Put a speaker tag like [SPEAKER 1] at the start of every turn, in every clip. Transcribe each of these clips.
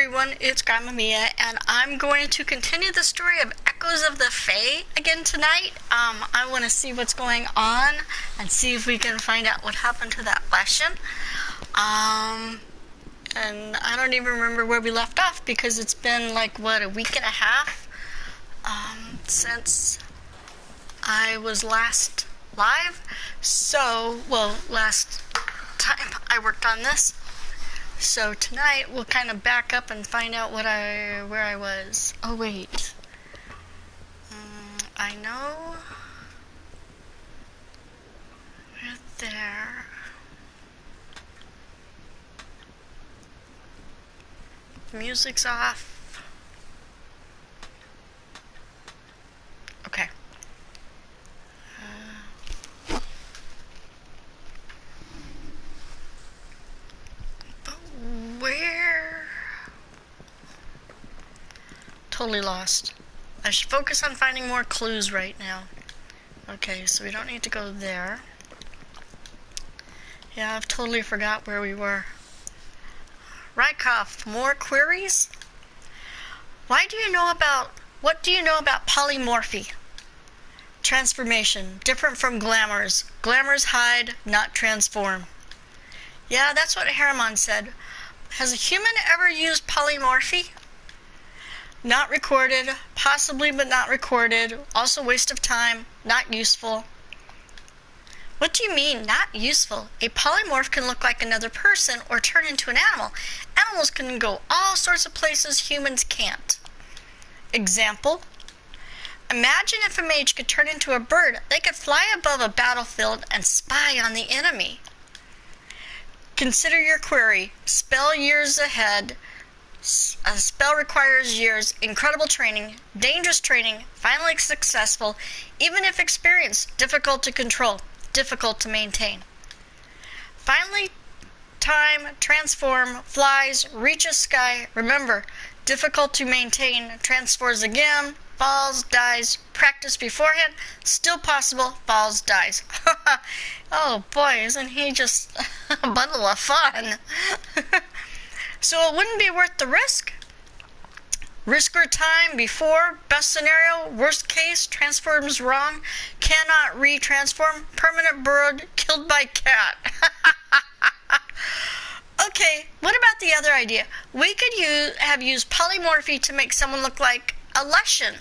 [SPEAKER 1] everyone, it's Grandma Mia, and I'm going to continue the story of Echoes of the Fae again tonight. I want to see what's going on and see if we can find out what happened to that lesson. And I don't even remember where we left off because it's been like, a week and a half since I was last live. Last time I worked on this. So tonight we'll kind of back up and find out where I was. Oh wait, I know. Right there. Music's off. Okay. Where? Totally lost. I should focus on finding more clues right now. Okay, so we don't need to go there. Yeah, I've totally forgot where we were. Rykoff, more queries? What do you know about polymorphy? Transformation, different from glamours. Glamours hide, not transform. Yeah, that's what Harriman said. Has a human ever used polymorphy? Not recorded, possibly but not recorded. Also waste of time, not useful. What do you mean, not useful? A polymorph can look like another person or turn into an animal. Animals can go all sorts of places humans can't. Example? Imagine if a mage could turn into a bird. They could fly above a battlefield and spy on the enemy. Consider your query. Spell years ahead. A spell requires years. Incredible training. Dangerous training. Finally successful. Even if experienced. Difficult to control. Difficult to maintain. Finally, time. Transform. Flies. Reaches sky. Remember, difficult to maintain. Transforms again. Falls. Dies. Practice beforehand. Still possible. Falls. Dies. Oh boy, isn't he just a bundle of fun? So it wouldn't be worth the risk? Risk or time before, best scenario, worst case, transforms wrong, cannot retransform, permanent bird, killed by cat. Okay, what about the other idea? We could have used polymorphy to make someone look like a Leshen.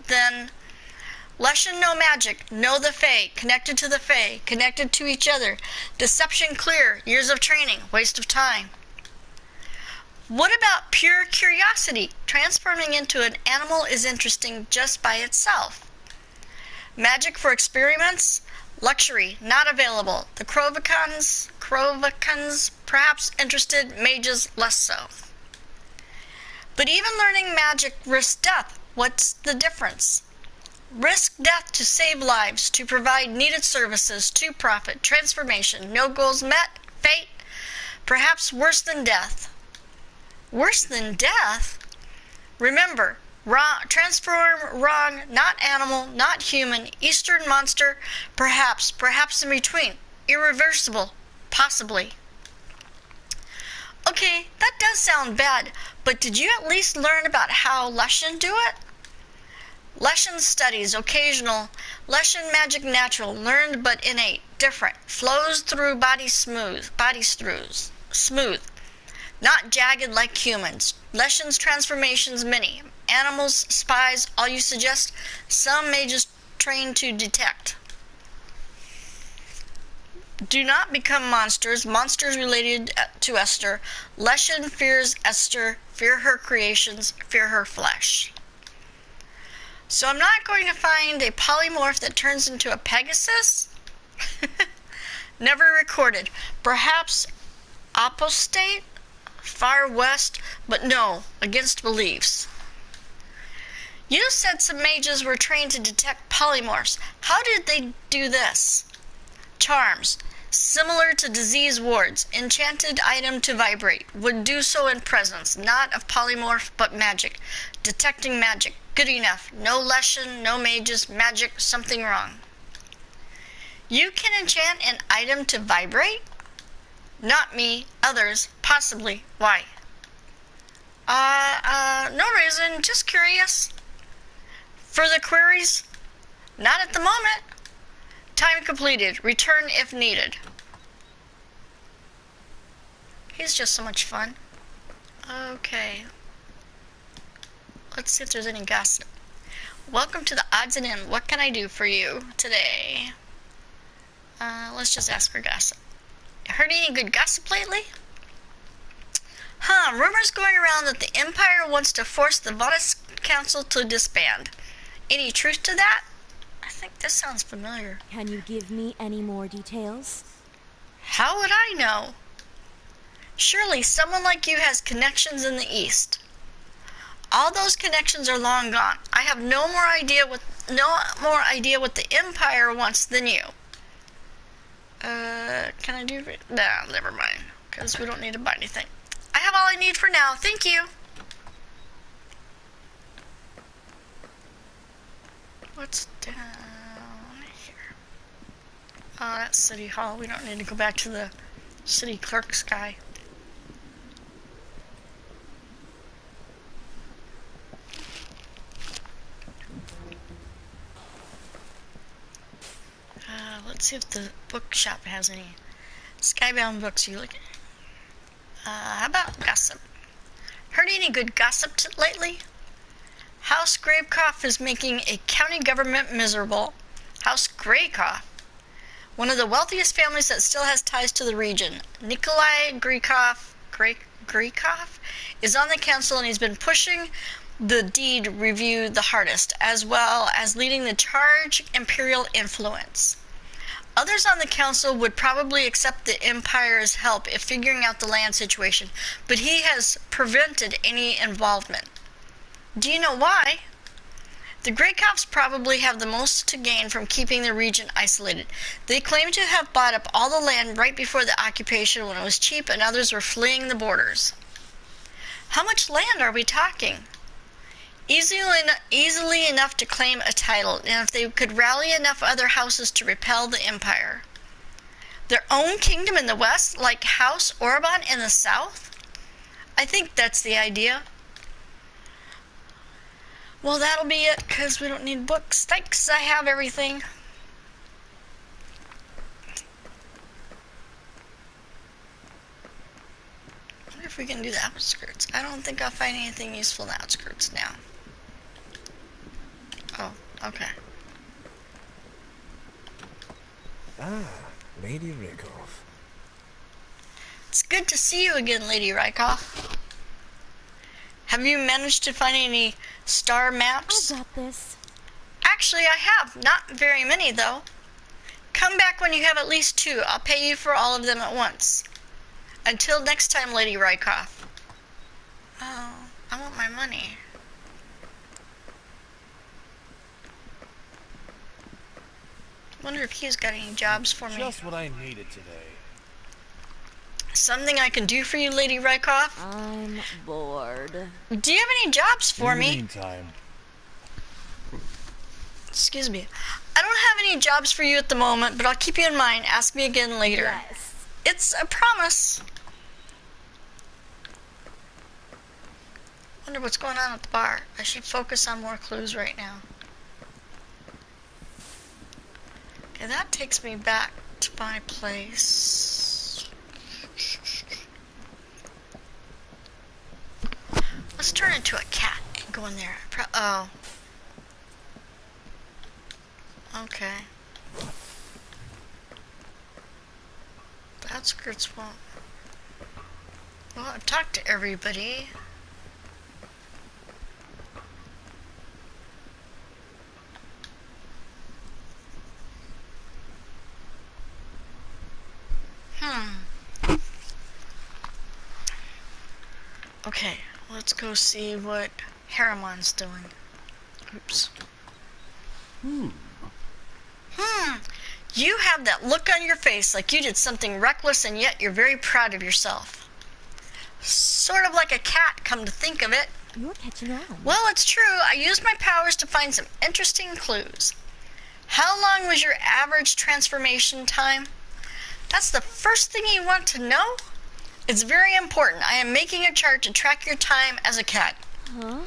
[SPEAKER 1] Then Leshen no magic, know the Fae, connected to the Fae, connected to each other. Deception clear, years of training, waste of time. What about pure curiosity? Transforming into an animal is interesting just by itself. Magic for experiments? Luxury, not available. The Krovakans, perhaps interested, mages less so. But even learning magic risks death. What's the difference? Risk death to save lives, to provide needed services, to profit, transformation, no goals met, fate, perhaps worse than death. Worse than death? Remember, transform, wrong, not animal, not human, Eastern monster, perhaps in between, irreversible, possibly. Okay, that does sound bad, but did you at least learn about how Leshen do it? Leshen studies, occasional. Leshen magic natural, learned but innate, different. Flows through bodies smooth. Not jagged like humans. Leshen's transformations many. Animals, spies, all you suggest, some mages trained to detect. Do not become monsters related to Esther. Leshen fears Esther, fear her creations, fear her flesh. So I'm not going to find a polymorph that turns into a Pegasus? Never recorded. Perhaps apostate? Far west? But no, against beliefs. You said some mages were trained to detect polymorphs. How did they do this? Charms. Similar to disease wards. Enchanted item to vibrate. Would do so in presence, not of polymorph, but magic. Detecting magic. Good enough. No Leshen, no mages, magic, something wrong. You can enchant an item to vibrate? Not me, others, possibly. Why? No reason, just curious. Further queries? Not at the moment. Time completed. Return if needed. He's just so much fun. Okay. Let's see if there's any gossip. Welcome to the odds and end. What can I do for you today? Let's just ask for gossip. Heard any good gossip lately? Rumors going around that the Empire wants to force the Vonis Council to disband. Any truth to that? I think this sounds familiar.
[SPEAKER 2] Can you give me any more details?
[SPEAKER 1] How would I know? Surely someone like you has connections in the East. All those connections are long gone. I have no more idea what the Empire wants than you. Can I do it? Nah, never mind. Because we don't need to buy anything. I have all I need for now. Thank you. What's down here? Oh, that's City Hall. We don't need to go back to the city clerk's guy. Let's see if the bookshop has any skybound books you look at. How about gossip? Heard any good gossip lately? House Gravecoff is making a county government miserable. House Greycoff, one of the wealthiest families that still has ties to the region. Nikolai Greycoff is on the council, and he's been pushing the deed review the hardest, as well as leading the charge imperial influence. Others on the council would probably accept the Empire's help if figuring out the land situation, but he has prevented any involvement. Do you know why? The Greycoffs probably have the most to gain from keeping the region isolated. They claim to have bought up all the land right before the occupation when it was cheap and others were fleeing the borders. How much land are we talking? Easily enough to claim a title, and if they could rally enough other houses to repel the Empire. Their own kingdom in the west, like House Orban in the south? I think that's the idea. Well, that'll be it, because we don't need books. Thanks, I have everything. I wonder if we can do the outskirts. I don't think I'll find anything useful in the outskirts now. Oh, okay.
[SPEAKER 3] Lady Rakoff.
[SPEAKER 1] It's good to see you again, Lady Rakoff. Have you managed to find any star maps?
[SPEAKER 2] I got this.
[SPEAKER 1] Actually, I have. Not very many, though. Come back when you have at least 2. I'll pay you for all of them at once. Until next time, Lady Rakoff. Oh, I want my money. Wonder if he's got any jobs for me.
[SPEAKER 3] Just what I needed today.
[SPEAKER 1] Something I can do for you, Lady Rakoff?
[SPEAKER 2] I'm bored.
[SPEAKER 1] Do you have any jobs for me?
[SPEAKER 3] Meantime.
[SPEAKER 1] Excuse me. I don't have any jobs for you at the moment, but I'll keep you in mind. Ask me again later.
[SPEAKER 2] Yes.
[SPEAKER 1] It's a promise. Wonder what's going on at the bar. I should focus on more clues right now. Okay, that takes me back to my place. Let's turn into a cat and go in there. Oh. Okay. The outskirts won't. Well, I've talked to everybody. Okay, let's go see what Haramon's doing. Oops. You have that look on your face like you did something reckless and yet you're very proud of yourself. Sort of like a cat, come to think of it.
[SPEAKER 2] You're catching on.
[SPEAKER 1] Well, it's true. I used my powers to find some interesting clues. How long was your average transformation time? That's the first thing you want to know? It's very important. I am making a chart to track your time as a cat.
[SPEAKER 2] Huh?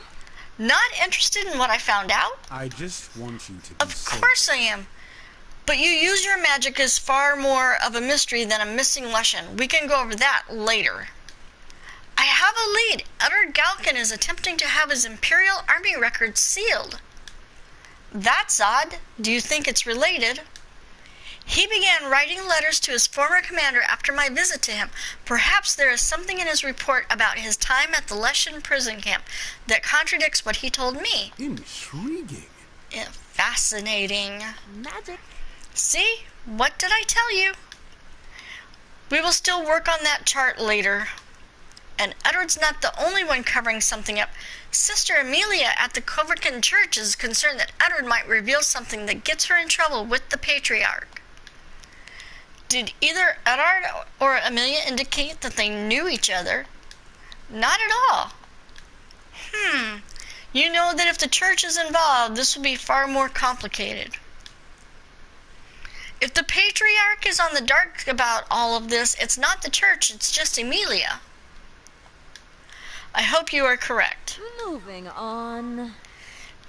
[SPEAKER 1] Not interested in what I found out?
[SPEAKER 4] I just want you to be
[SPEAKER 1] Of
[SPEAKER 4] safe.
[SPEAKER 1] course I am. But you use your magic as far more of a mystery than a missing lesson. We can go over that later. I have a lead. Edward Galkin is attempting to have his Imperial Army records sealed. That's odd. Do you think it's related? He began writing letters to his former commander after my visit to him. Perhaps there is something in his report about his time at the Leshan prison camp that contradicts what he told me.
[SPEAKER 4] Intriguing.
[SPEAKER 1] Yeah, fascinating.
[SPEAKER 2] Magic.
[SPEAKER 1] See? What did I tell you? We will still work on that chart later. And Edward's not the only one covering something up. Sister Amelia at the Coverton Church is concerned that Edward might reveal something that gets her in trouble with the Patriarch. Did either Edward or Amelia indicate that they knew each other? Not at all. You know that if the church is involved, this will be far more complicated. If the Patriarch is on the dark about all of this, it's not the church, it's just Amelia. I hope you are correct.
[SPEAKER 2] Moving on.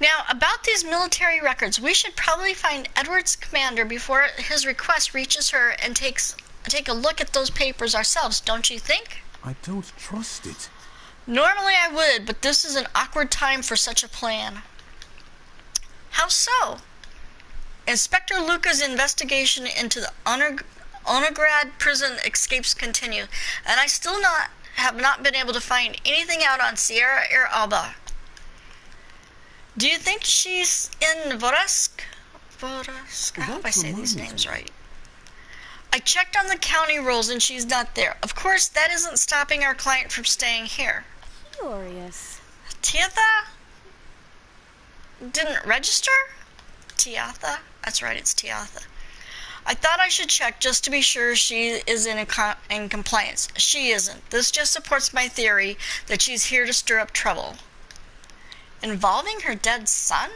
[SPEAKER 1] Now, about these military records, we should probably find Edward's commander before his request reaches her and take a look at those papers ourselves, don't you think?
[SPEAKER 4] I don't trust it.
[SPEAKER 1] Normally I would, but this is an awkward time for such a plan. How so? Inspector Luca's investigation into the Onagrad prison escapes continue, and I still have not been able to find anything out on Sierra Alba. Do you think she's in Voresk? I hope I say these names right. I checked on the county rolls and she's not there. Of course, that isn't stopping our client from staying here.
[SPEAKER 2] Curious.
[SPEAKER 1] Tiatha didn't register? Tiatha? That's right, it's Tiatha. I thought I should check just to be sure she is in compliance. She isn't. This just supports my theory that she's here to stir up trouble. Involving her dead son?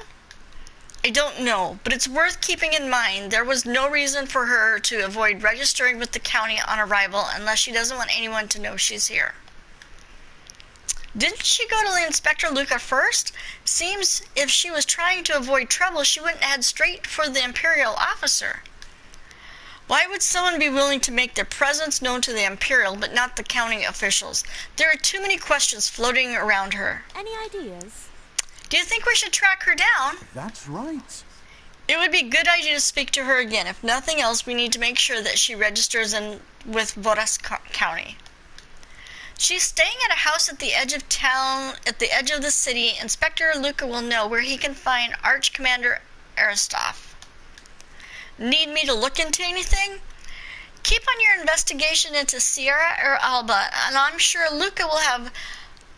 [SPEAKER 1] I don't know, but it's worth keeping in mind there was no reason for her to avoid registering with the county on arrival unless she doesn't want anyone to know she's here. Didn't she go to Inspector Luca first? Seems if she was trying to avoid trouble, she wouldn't head straight for the Imperial officer. Why would someone be willing to make their presence known to the Imperial but not the county officials? There are too many questions floating around her.
[SPEAKER 2] Any ideas?
[SPEAKER 1] Do you think we should track her down?
[SPEAKER 4] That's right.
[SPEAKER 1] It would be a good idea to speak to her again. If nothing else, we need to make sure that she registers with Voresk County. She's staying at a house at the edge of town, at the edge of the city. Inspector Luca will know where he can find Arch Commander Aristov. Need me to look into anything? Keep on your investigation into Sierra or Alba, and I'm sure Luca will have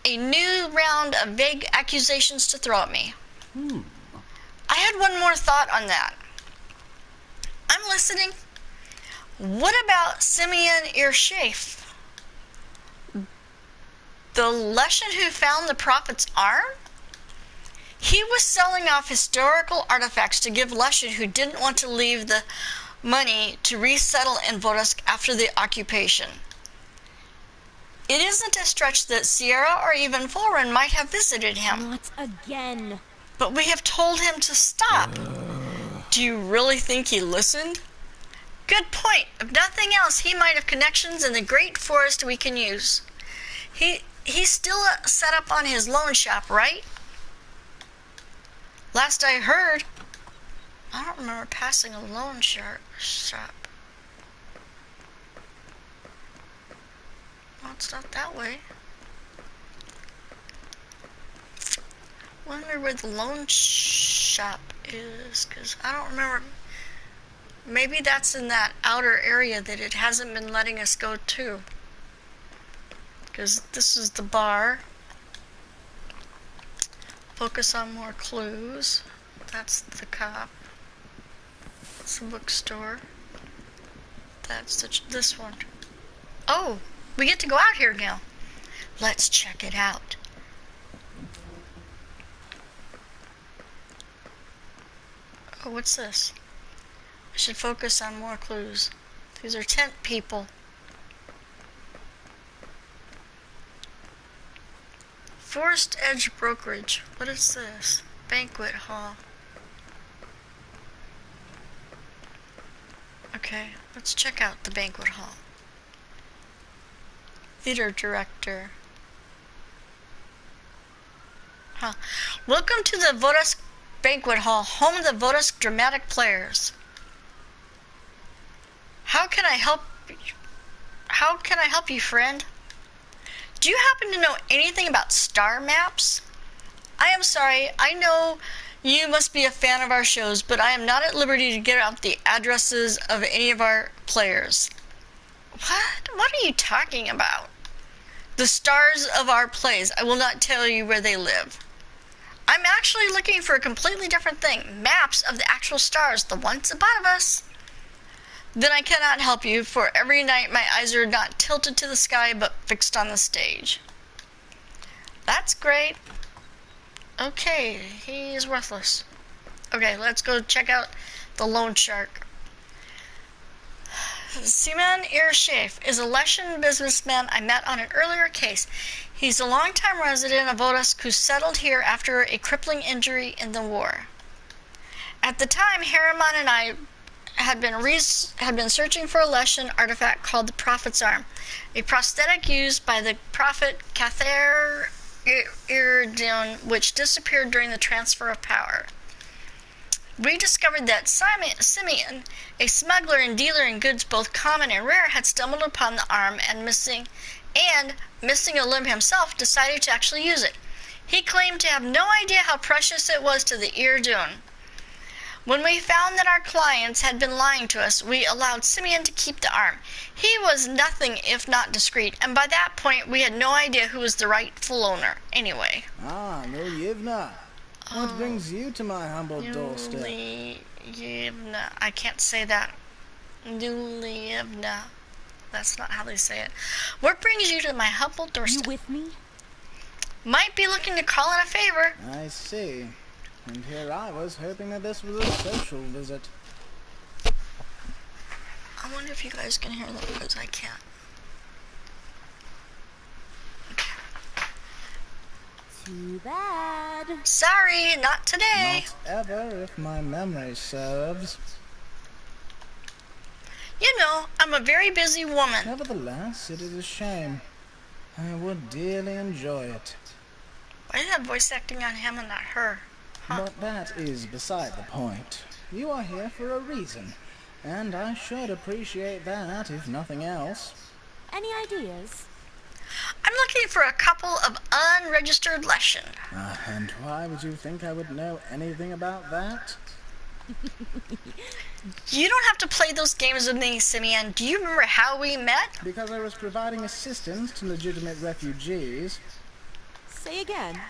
[SPEAKER 1] a new round of vague accusations to throw at me. I had one more thought on that. I'm listening. What about Simeon Irshaf? The Leshan who found the prophet's arm? He was selling off historical artifacts to give Leshan who didn't want to leave the money to resettle in Voresk after the occupation. It isn't a stretch that Sierra or even Fulren might have visited him.
[SPEAKER 2] Not again.
[SPEAKER 1] But we have told him to stop. Do you really think he listened? Good point. If nothing else, he might have connections in the great forest we can use. He's still set up on his loan shop, right? Last I heard, I don't remember passing a loan shop. No, it's not that way. Wonder where the loan shop is, because I don't remember. Maybe that's in that outer area that it hasn't been letting us go to. Because this is the bar. Focus on more clues. That's the cop. That's the bookstore. That's this one. Oh, we get to go out here now. Let's check it out. Oh, what's this? I should focus on more clues. These are tent people. Forest Edge Brokerage. What is this? Banquet hall. Okay, let's check out the banquet hall. Theater director. Huh. Welcome to the Vodask Banquet Hall, home of the Vodask Dramatic Players. How can I help you, friend? Do you happen to know anything about star maps? I am sorry, I know you must be a fan of our shows, but I am not at liberty to get out the addresses of any of our players. What? What are you talking about? The stars of our plays. I will not tell you where they live. I'm actually looking for a completely different thing. Maps of the actual stars, the ones above us. Then I cannot help you, for every night my eyes are not tilted to the sky, but fixed on the stage. That's great. Okay, he is worthless. Okay, let's go check out the loan shark. Siman Irshev is a Leshan businessman I met on an earlier case. He's a longtime resident of Vodask who settled here after a crippling injury in the war. At the time, Harriman and I had been searching for a Leshan artifact called the Prophet's Arm, a prosthetic used by the Prophet Cather Irdun, which disappeared during the transfer of power. We discovered that Simeon, a smuggler and dealer in goods both common and rare, had stumbled upon the arm and missing a limb himself, decided to actually use it. He claimed to have no idea how precious it was to the Irdun. When we found that our clients had been lying to us, we allowed Simeon to keep the arm. He was nothing if not discreet, and by that point we had no idea who was the rightful owner, anyway.
[SPEAKER 3] Ah, Milyevna. What brings you to my humble doorstep?
[SPEAKER 1] Milyevna. I can't say that. Milyevna. That's not how they say it. What brings you to my humble doorstep?
[SPEAKER 2] You with me?
[SPEAKER 1] Might be looking to call in a favor.
[SPEAKER 3] I see. And here I was hoping that this was a social visit.
[SPEAKER 1] I wonder if you guys can hear that, because I can't.
[SPEAKER 2] Too bad.
[SPEAKER 1] Sorry, not today.
[SPEAKER 3] Not ever, if my memory serves.
[SPEAKER 1] You know, I'm a very busy woman.
[SPEAKER 3] Nevertheless, it is a shame. I would dearly enjoy it.
[SPEAKER 1] Why is that voice acting on him and not her? Huh.
[SPEAKER 3] But that is beside the point. You are here for a reason, and I should appreciate that, if nothing else.
[SPEAKER 2] Any ideas?
[SPEAKER 1] I'm looking for a couple of unregistered Leshan.
[SPEAKER 3] And why would you think I would know anything about that?
[SPEAKER 1] You don't have to play those games with me, Simeon. Do you remember how we met?
[SPEAKER 3] Because I was providing assistance to legitimate refugees.
[SPEAKER 2] Say again.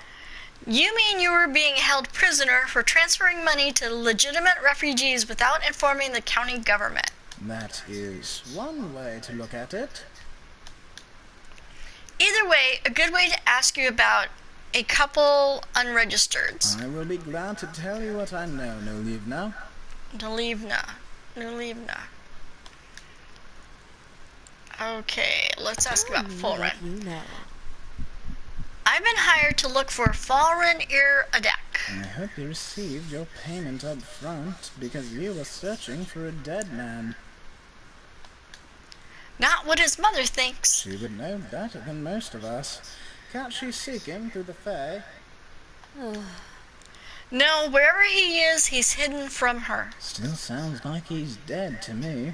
[SPEAKER 1] You mean you were being held prisoner for transferring money to legitimate refugees without informing the county government?
[SPEAKER 3] That is one way to look at it.
[SPEAKER 1] Either way, a good way to ask you about a couple unregistereds.
[SPEAKER 3] I will be glad to tell you what I know, Nolivna.
[SPEAKER 1] Nolivna. Okay, let's ask about Fulren.
[SPEAKER 2] You know.
[SPEAKER 1] I've been hired to look for Fulren Adak.
[SPEAKER 3] I hope you received your payment up front, because you were searching for a dead man.
[SPEAKER 1] Not what his mother thinks.
[SPEAKER 3] She would know better than most of us. Can't she seek him through the Fae?
[SPEAKER 1] No, wherever he is, he's hidden from her.
[SPEAKER 3] Still sounds like he's dead to me.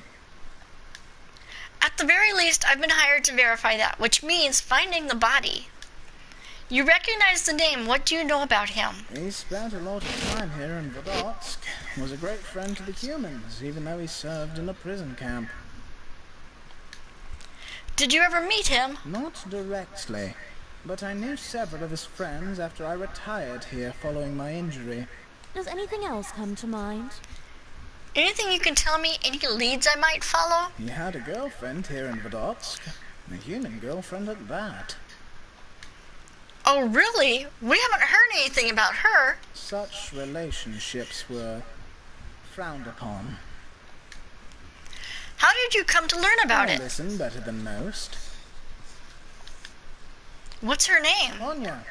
[SPEAKER 1] At the very least, I've been hired to verify that, which means finding the body. You recognize the name. What do you know about him?
[SPEAKER 3] He spent a lot of time here in Vodotsk. Was a great friend to the humans, even though he served in a prison camp.
[SPEAKER 1] Did you ever meet him?
[SPEAKER 3] Not directly, but I knew several of his friends after I retired here following my injury.
[SPEAKER 2] Does anything else come to mind?
[SPEAKER 1] Anything you can tell me? Any leads I might follow?
[SPEAKER 3] He had a girlfriend here in Vodotsk, a human girlfriend at that.
[SPEAKER 1] Oh, really? We haven't heard anything about her.
[SPEAKER 3] Such relationships were frowned upon.
[SPEAKER 1] How did you come to learn about
[SPEAKER 3] I
[SPEAKER 1] it?
[SPEAKER 3] listen better than most.
[SPEAKER 1] What's her name?
[SPEAKER 3] Anya,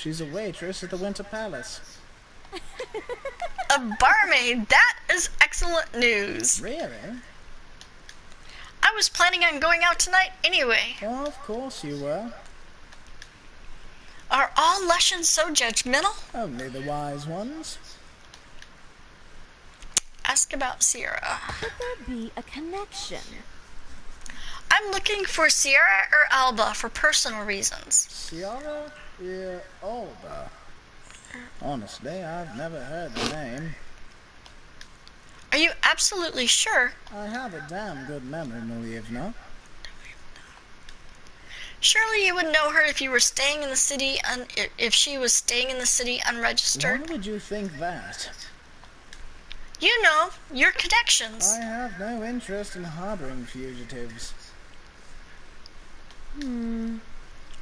[SPEAKER 3] She's a waitress at the Winter Palace.
[SPEAKER 1] A barmaid? That is excellent news.
[SPEAKER 3] Really?
[SPEAKER 1] I was planning on going out tonight anyway.
[SPEAKER 3] Well, of course you were.
[SPEAKER 1] Are all Leshens so judgmental?
[SPEAKER 3] Only the wise ones.
[SPEAKER 1] Ask about Sierra.
[SPEAKER 2] Could there be a connection?
[SPEAKER 1] I'm looking for Sierra or Alba for personal reasons.
[SPEAKER 3] Sierra or Alba? Honestly, I've never heard the name.
[SPEAKER 1] Are you absolutely sure?
[SPEAKER 3] I have a damn good memory, Meayumi.
[SPEAKER 1] Surely you would know her if you were staying in the city if she was staying in the city unregistered.
[SPEAKER 3] Why would you think that?
[SPEAKER 1] You know, your connections.
[SPEAKER 3] I have no interest in harboring fugitives.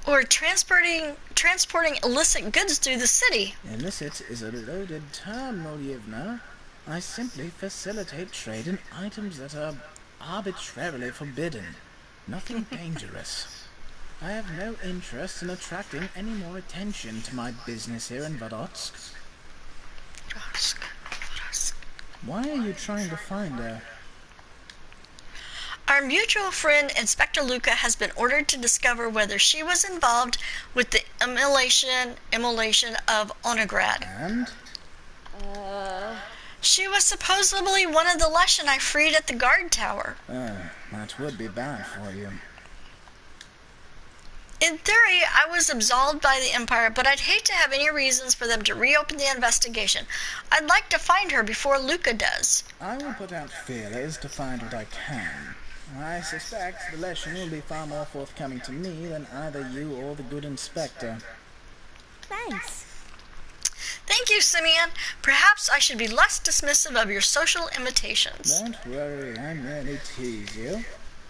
[SPEAKER 1] Or transporting illicit goods through the city.
[SPEAKER 3] Illicit is a loaded term, Meayumi. I simply facilitate trade in items that are arbitrarily forbidden. Nothing dangerous. I have no interest in attracting any more attention to my business here in Vodotsk. Why are you trying to find her?
[SPEAKER 1] Our mutual friend, Inspector Luca, has been ordered to discover whether she was involved with the immolation of Onograd.
[SPEAKER 3] And?
[SPEAKER 1] She was supposedly one of the Leshen I freed at the guard tower.
[SPEAKER 3] That would be bad for you.
[SPEAKER 1] In theory, I was absolved by the Empire, but I'd hate to have any reasons for them to reopen the investigation. I'd like to find her before Luca does.
[SPEAKER 3] I will put out feelers to find what I can. I suspect the Leshen will be far more forthcoming to me than either you or the good inspector.
[SPEAKER 2] Thanks.
[SPEAKER 1] Thank you, Simeon. Perhaps I should be less dismissive of your social invitations.
[SPEAKER 3] Don't worry, I merely tease you.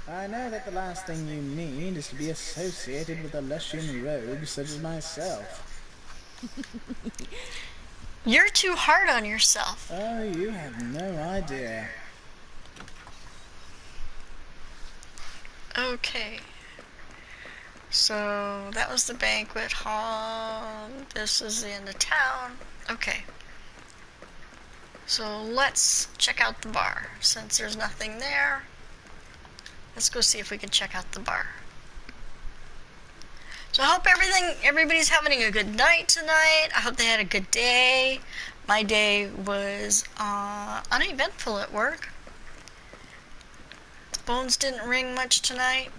[SPEAKER 3] I know that the last thing you need is to be associated with a Leshen rogue such as myself.
[SPEAKER 1] You're too hard on yourself.
[SPEAKER 3] Oh, you have no idea.
[SPEAKER 1] Okay. So, that was the banquet hall. This is the end of town. Okay. So, let's check out the bar. Since there's nothing there, let's go see if we can check out the bar. So I hope everybody's having a good night tonight. I hope they had a good day. My day was uneventful at work. The phones didn't ring much tonight,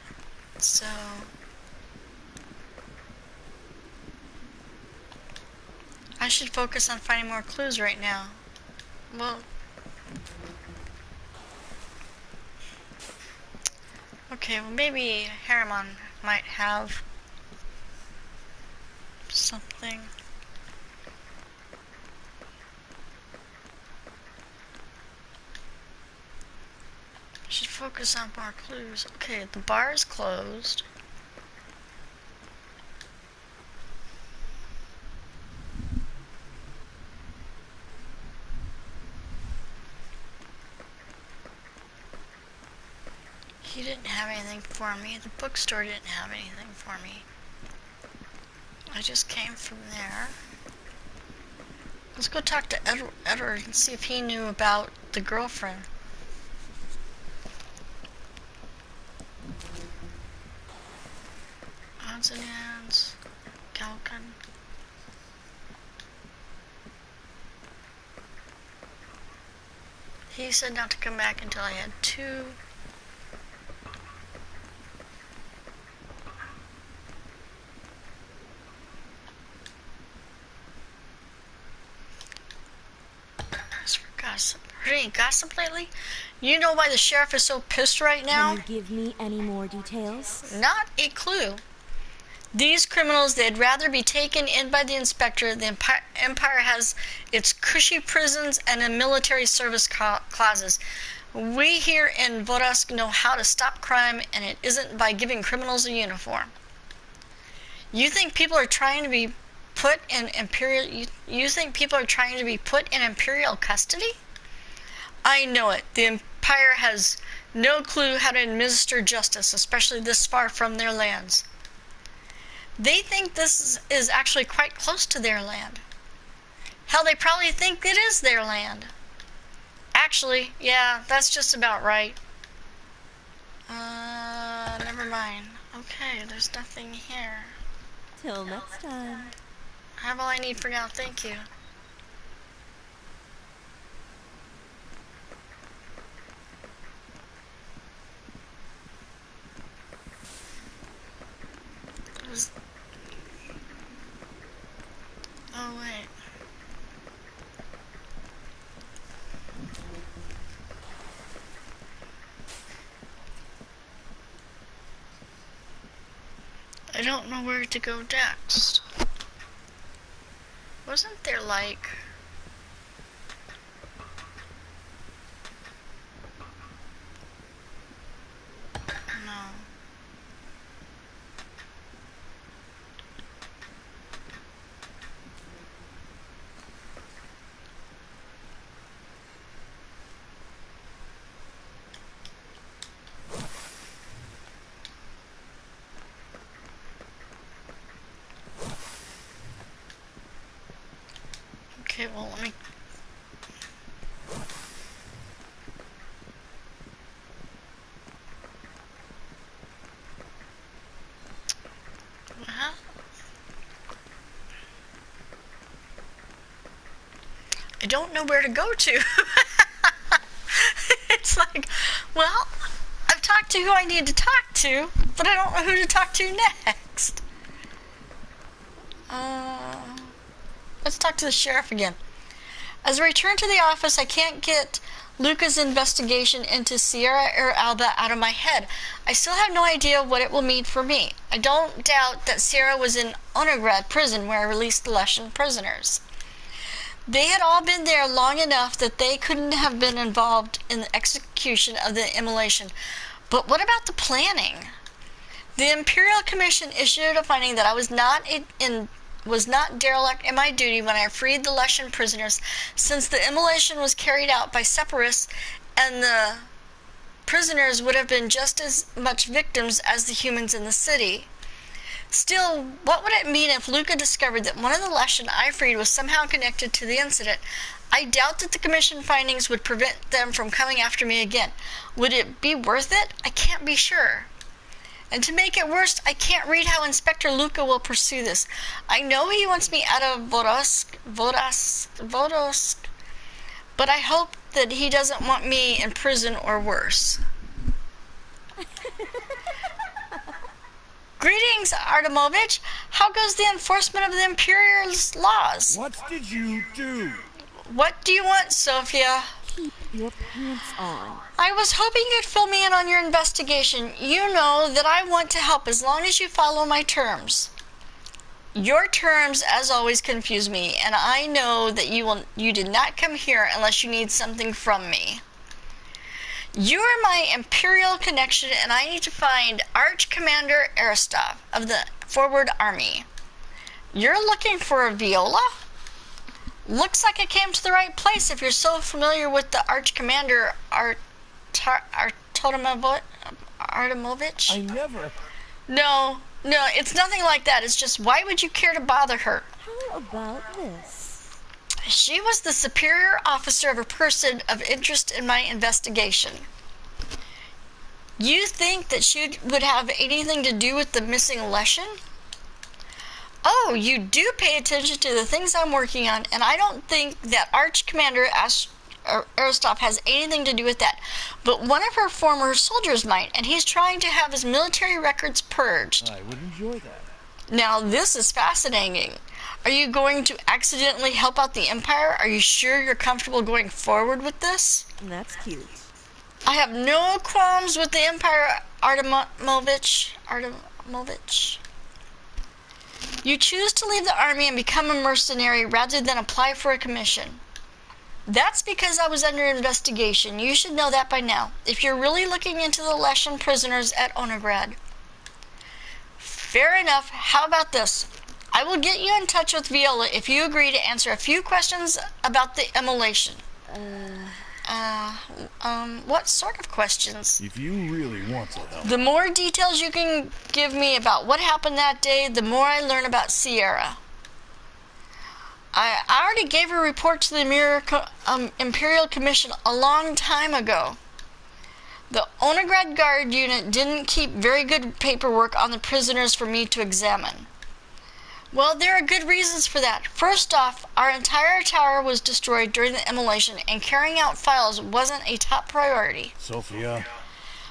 [SPEAKER 1] so I should focus on finding more clues right now. Well, okay, well maybe Harriman might have something. Should focus on more clues. Okay, the bar is closed. He didn't have anything for me. The bookstore didn't have anything for me. I just came from there. Let's go talk to Edward and see if he knew about the girlfriend. Odds and ends. Galkin. He said not to come back until I had 2. Gossip. Heard any gossip lately? You know why the sheriff is so pissed right now?
[SPEAKER 2] Can you give me any more details?
[SPEAKER 1] Not a clue. These criminals, they'd rather be taken in by the inspector. The Empire has its cushy prisons and a military service clauses. We here in Vodotsk know how to stop crime, and it isn't by giving criminals a uniform. You think people are trying to be put in imperial? You think people are trying to be put in imperial custody? I know it. The Empire has no clue how to administer justice, especially this far from their lands. They think this is actually quite close to their land. Hell, they probably think it is their land. Actually, yeah, that's just about right. Never mind. Okay, there's nothing here.
[SPEAKER 2] Till next time.
[SPEAKER 1] I have all I need for now, thank you. Oh, wait. I don't know where to go next. Wasn't there like... No. Okay, well, let me... Huh? I don't know where to go to. It's like, well, I've talked to who I need to talk to, but I don't know who to talk to next. Let's talk to the sheriff again. As I return to the office, I can't get Luca's investigation into Sierra or Alba out of my head. I still have no idea what it will mean for me. I don't doubt that Sierra was in Onagrad prison where I released the Lushan prisoners. They had all been there long enough that they couldn't have been involved in the execution of the immolation. But what about the planning? The Imperial Commission issued a finding that I was not derelict in my duty when I freed the Lushan prisoners, since the immolation was carried out by separatists and the prisoners would have been just as much victims as the humans in the city. Still, what would it mean if Luca discovered that one of the Lushan I freed was somehow connected to the incident? I doubt that the commission findings would prevent them from coming after me again. Would it be worth it? I can't be sure. And to make it worse, I can't read how Inspector Luca will pursue this. I know he wants me out of Vodosk, but I hope that he doesn't want me in prison or worse. Greetings, Artemovich. How goes the enforcement of the Imperial's laws?
[SPEAKER 4] What did you do?
[SPEAKER 1] What do you want, Sophia?
[SPEAKER 2] Keep your pants on.
[SPEAKER 1] I was hoping you'd fill me in on your investigation. You know that I want to help as long as you follow my terms. Your terms, as always, confuse me, and I know that you did not come here unless you need something from me. You are my Imperial connection, and I need to find Arch Commander Aristov of the Forward Army. You're looking for a Viola? Looks like I came to the right place if you're so familiar with the Arch Commander Artemovich.
[SPEAKER 4] I never...
[SPEAKER 1] No, it's nothing like that. It's just, why would you care to bother her?
[SPEAKER 2] How about this?
[SPEAKER 1] She was the superior officer of a person of interest in my investigation. You think that she would have anything to do with the missing Lushan? Oh, you do pay attention to the things I'm working on, and I don't think that Arch Commander Aristov has anything to do with that. But one of her former soldiers might, and he's trying to have his military records purged.
[SPEAKER 4] I would enjoy that.
[SPEAKER 1] Now, this is fascinating. Are you going to accidentally help out the Empire? Are you sure you're comfortable going forward with this?
[SPEAKER 2] That's cute.
[SPEAKER 1] I have no qualms with the Empire, Artemovich. You choose to leave the army and become a mercenary rather than apply for a commission. That's because I was under investigation. You should know that by now, if you're really looking into the Lushan prisoners at Onagrad. Fair enough. How about this? I will get you in touch with Viola if you agree to answer a few questions about the immolation. What sort of questions?
[SPEAKER 4] If you really want to help.
[SPEAKER 1] The more details you can give me about what happened that day, the more I learn about Sierra. I already gave a report to the Imperial Commission a long time ago. The Onegrad Guard unit didn't keep very good paperwork on the prisoners for me to examine. Well, there are good reasons for that. First off, our entire tower was destroyed during the immolation, and carrying out files wasn't a top priority.
[SPEAKER 4] Sophia.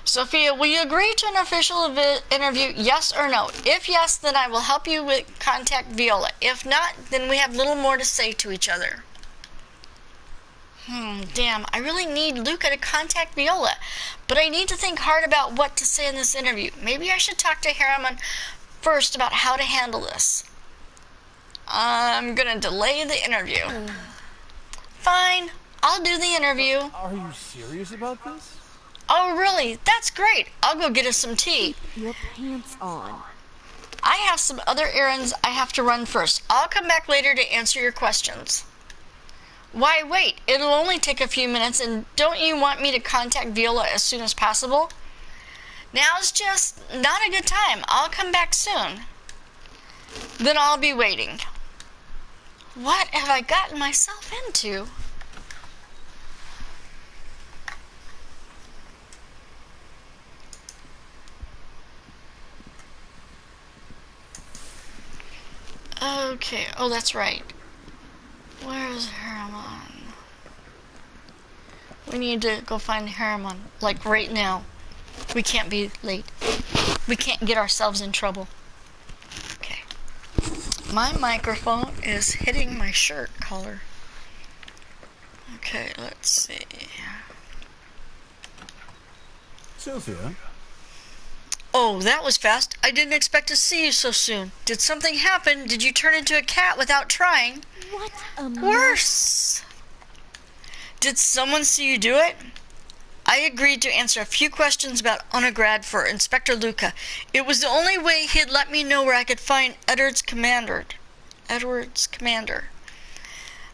[SPEAKER 1] Sophia, will you agree to an official interview, yes or no? If yes, then I will help you contact Viola. If not, then we have little more to say to each other. Damn, I really need Luca to contact Viola, but I need to think hard about what to say in this interview. Maybe I should talk to Harriman first about how to handle this. I'm gonna delay the interview. Fine, I'll do the interview.
[SPEAKER 4] Are you serious about this?
[SPEAKER 1] Oh, really? That's great. I'll go get us some tea.
[SPEAKER 2] Keep your pants on.
[SPEAKER 1] I have some other errands I have to run first. I'll come back later to answer your questions. Why wait? It'll only take a few minutes, and don't you want me to contact Viola as soon as possible? Now's just not a good time. I'll come back soon. Then I'll be waiting. What have I gotten myself into? Okay, oh, that's right. Where's Harriman? We need to go find Harriman, like right now. We can't be late. We can't get ourselves in trouble. Okay. My microphone is hitting my shirt collar. Okay, let's see.
[SPEAKER 4] Sophia?
[SPEAKER 1] Oh, that was fast. I didn't expect to see you so soon. Did something happen? Did you turn into a cat without trying?
[SPEAKER 2] What a
[SPEAKER 1] Worse! Did someone see you do it? I agreed to answer a few questions about Onegrad for Inspector Luca. It was the only way he'd let me know where I could find Edward's commander.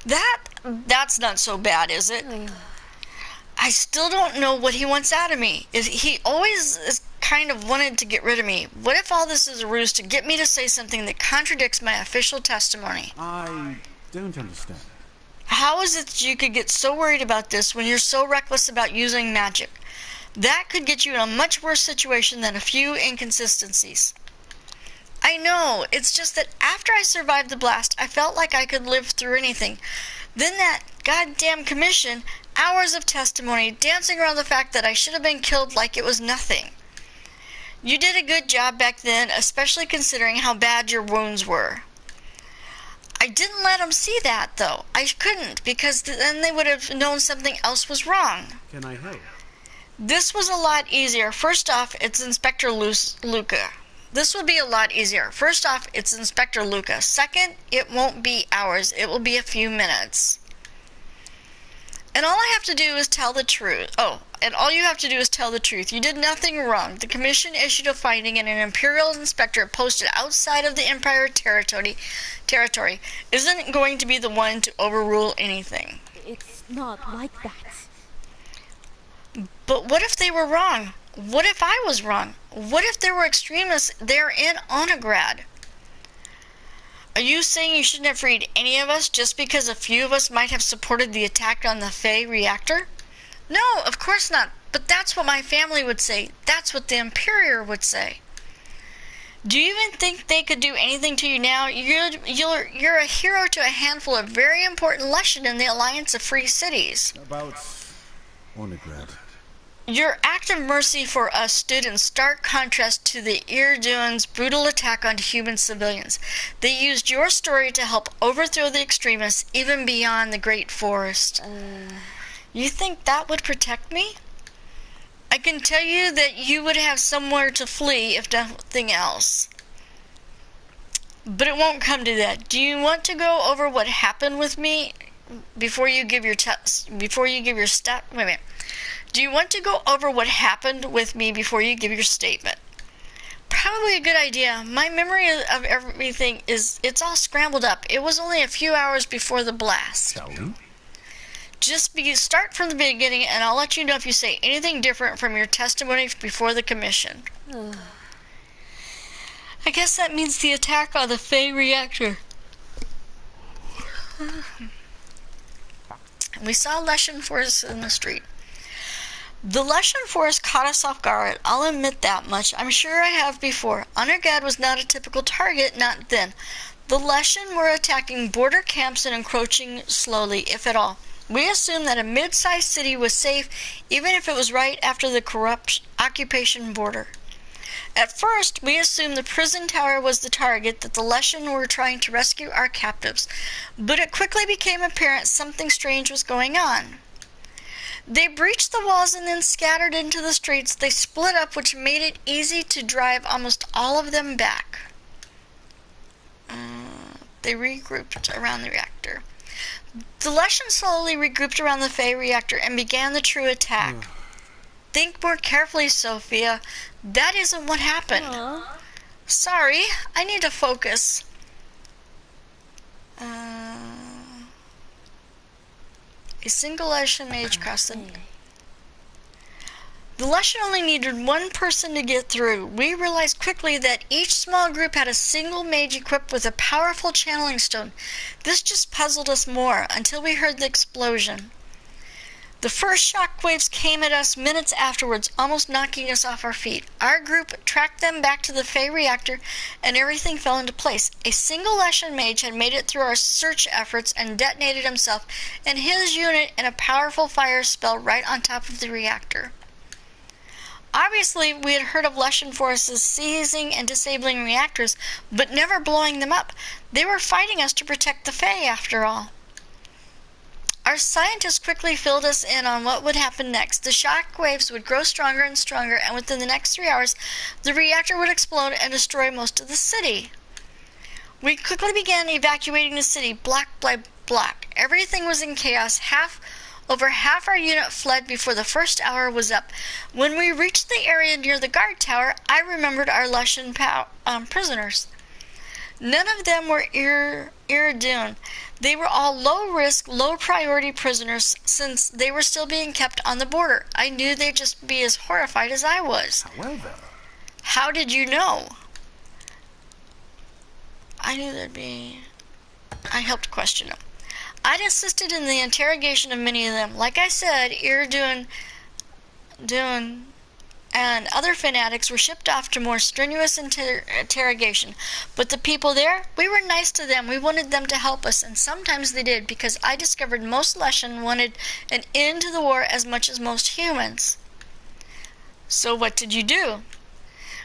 [SPEAKER 1] That's not so bad, is it? I still don't know what he wants out of me. He always is kind of wanted to get rid of me. What if all this is a ruse to get me to say something that contradicts my official testimony?
[SPEAKER 4] I don't understand.
[SPEAKER 1] How is it that you could get so worried about this when you're so reckless about using magic? That could get you in a much worse situation than a few inconsistencies. I know, it's just that after I survived the blast, I felt like I could live through anything. Then that goddamn commission, hours of testimony, dancing around the fact that I should have been killed like it was nothing. You did a good job back then, especially considering how bad your wounds were. I didn't let them see that, though. I couldn't, because then they would have known something else was wrong.
[SPEAKER 4] Can I help?
[SPEAKER 1] This was a lot easier. First off, it's Inspector Luca. This will be a lot easier. First off, it's Inspector Luca. Second, it won't be hours. It will be a few minutes. And all I have to do is tell the truth. And all you have to do is tell the truth. You did nothing wrong. The commission issued a finding, and an Imperial inspector posted outside of the Empire territory isn't going to be the one to overrule anything.
[SPEAKER 2] It's not like that.
[SPEAKER 1] But what if they were wrong? What if I was wrong? What if there were extremists there in Onegrad? Are you saying you shouldn't have freed any of us just because a few of us might have supported the attack on the Fae reactor? No, of course not. But that's what my family would say. That's what the Imperior would say. Do you even think they could do anything to you now? You're a hero to a handful of very important Lushan in the Alliance of Free Cities.
[SPEAKER 4] About Onegrad.
[SPEAKER 1] Your act of mercy for us stood in stark contrast to the Irduin's brutal attack on human civilians. They used your story to help overthrow the extremists even beyond the Great Forest. You think that would protect me? I can tell you that you would have somewhere to flee if nothing else. But it won't come to that. Do you want to go over what happened with me before you give your Do you want to go over what happened with me before you give your statement? Probably a good idea. My memory of everything it's all scrambled up. It was only a few hours before the blast.
[SPEAKER 4] Shall we?
[SPEAKER 1] Start from the beginning, and I'll let you know if you say anything different from your testimony before the commission. I guess that means the attack on the Faye reactor. We saw Leshen Force in the street. The Leshen Force caught us off guard. I'll admit that much. I'm sure I have before. Honorgad was not a typical target, not then. The Leshen were attacking border camps and encroaching slowly, if at all. We assumed that a mid-sized city was safe, even if it was right after the corrupt occupation border. At first, we assumed the prison tower was the target, that the Leshen were trying to rescue our captives, but it quickly became apparent something strange was going on. They breached the walls and then scattered into the streets. They split up, which made it easy to drive almost all of them back. They regrouped around the reactor. The Leshen slowly regrouped around the Faye reactor and began the true attack. Think more carefully, Sophia. That isn't what happened. Sorry, I need to focus. A single Leshen mage crossed the... The Leshen only needed one person to get through. We realized quickly that each small group had a single mage equipped with a powerful channeling stone. This just puzzled us more until we heard the explosion. The first shock waves came at us minutes afterwards, almost knocking us off our feet. Our group tracked them back to the Faye reactor, and everything fell into place. A single Leshen mage had made it through our search efforts and detonated himself and his unit in a powerful fire spell right on top of the reactor. Obviously, we had heard of Leshen forces seizing and disabling reactors, but never blowing them up. They were fighting us to protect the Fae, after all. Our scientists quickly filled us in on what would happen next. The shock waves would grow stronger and stronger, and within the next 3 hours, the reactor would explode and destroy most of the city. We quickly began evacuating the city, block by block. Everything was in chaos. Over half our unit fled before the first hour was up. When we reached the area near the guard tower, I remembered our Leshen prisoners. None of them were Iridun. They were all low-risk, low-priority prisoners since they were still being kept on the border. I knew they'd just be as horrified as I was.
[SPEAKER 4] However...
[SPEAKER 1] How did you know? I knew there'd be... I helped question them. I'd assisted in the interrogation of many of them. Like I said, Iridun and other fanatics were shipped off to more strenuous interrogation. But the people there, we were nice to them. We wanted them to help us, and sometimes they did, because I discovered most Leshen wanted an end to the war as much as most humans. So what did you do?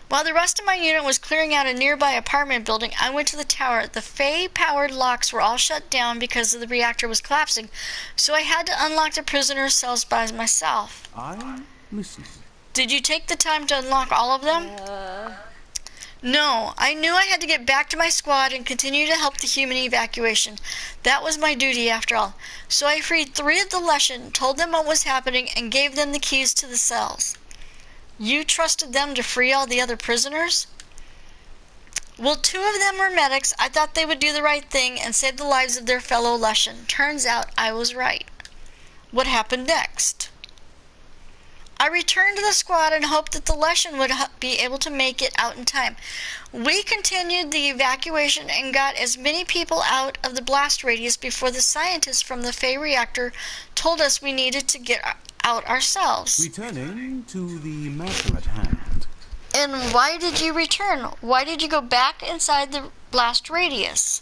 [SPEAKER 1] While the rest of my unit was clearing out a nearby apartment building, I went to the tower. The Fae-powered locks were all shut down because the reactor was collapsing, so I had to unlock the prisoner cells by myself.
[SPEAKER 4] I'm listening.
[SPEAKER 1] Did you take the time to unlock all of them? No, I knew I had to get back to my squad and continue to help the human evacuation. That was my duty after all. So I freed 3 of the Leshen, told them what was happening, and gave them the keys to the cells. You trusted them to free all the other prisoners? Well, 2 of them were medics. I thought they would do the right thing and save the lives of their fellow Leshen. Turns out I was right. What happened next? I returned to the squad and hoped that the Leshen would be able to make it out in time. We continued the evacuation and got as many people out of the blast radius before the scientists from the Fae reactor told us we needed to get out ourselves.
[SPEAKER 4] Returning to the matter at hand.
[SPEAKER 1] And why did you return? Why did you go back inside the blast radius?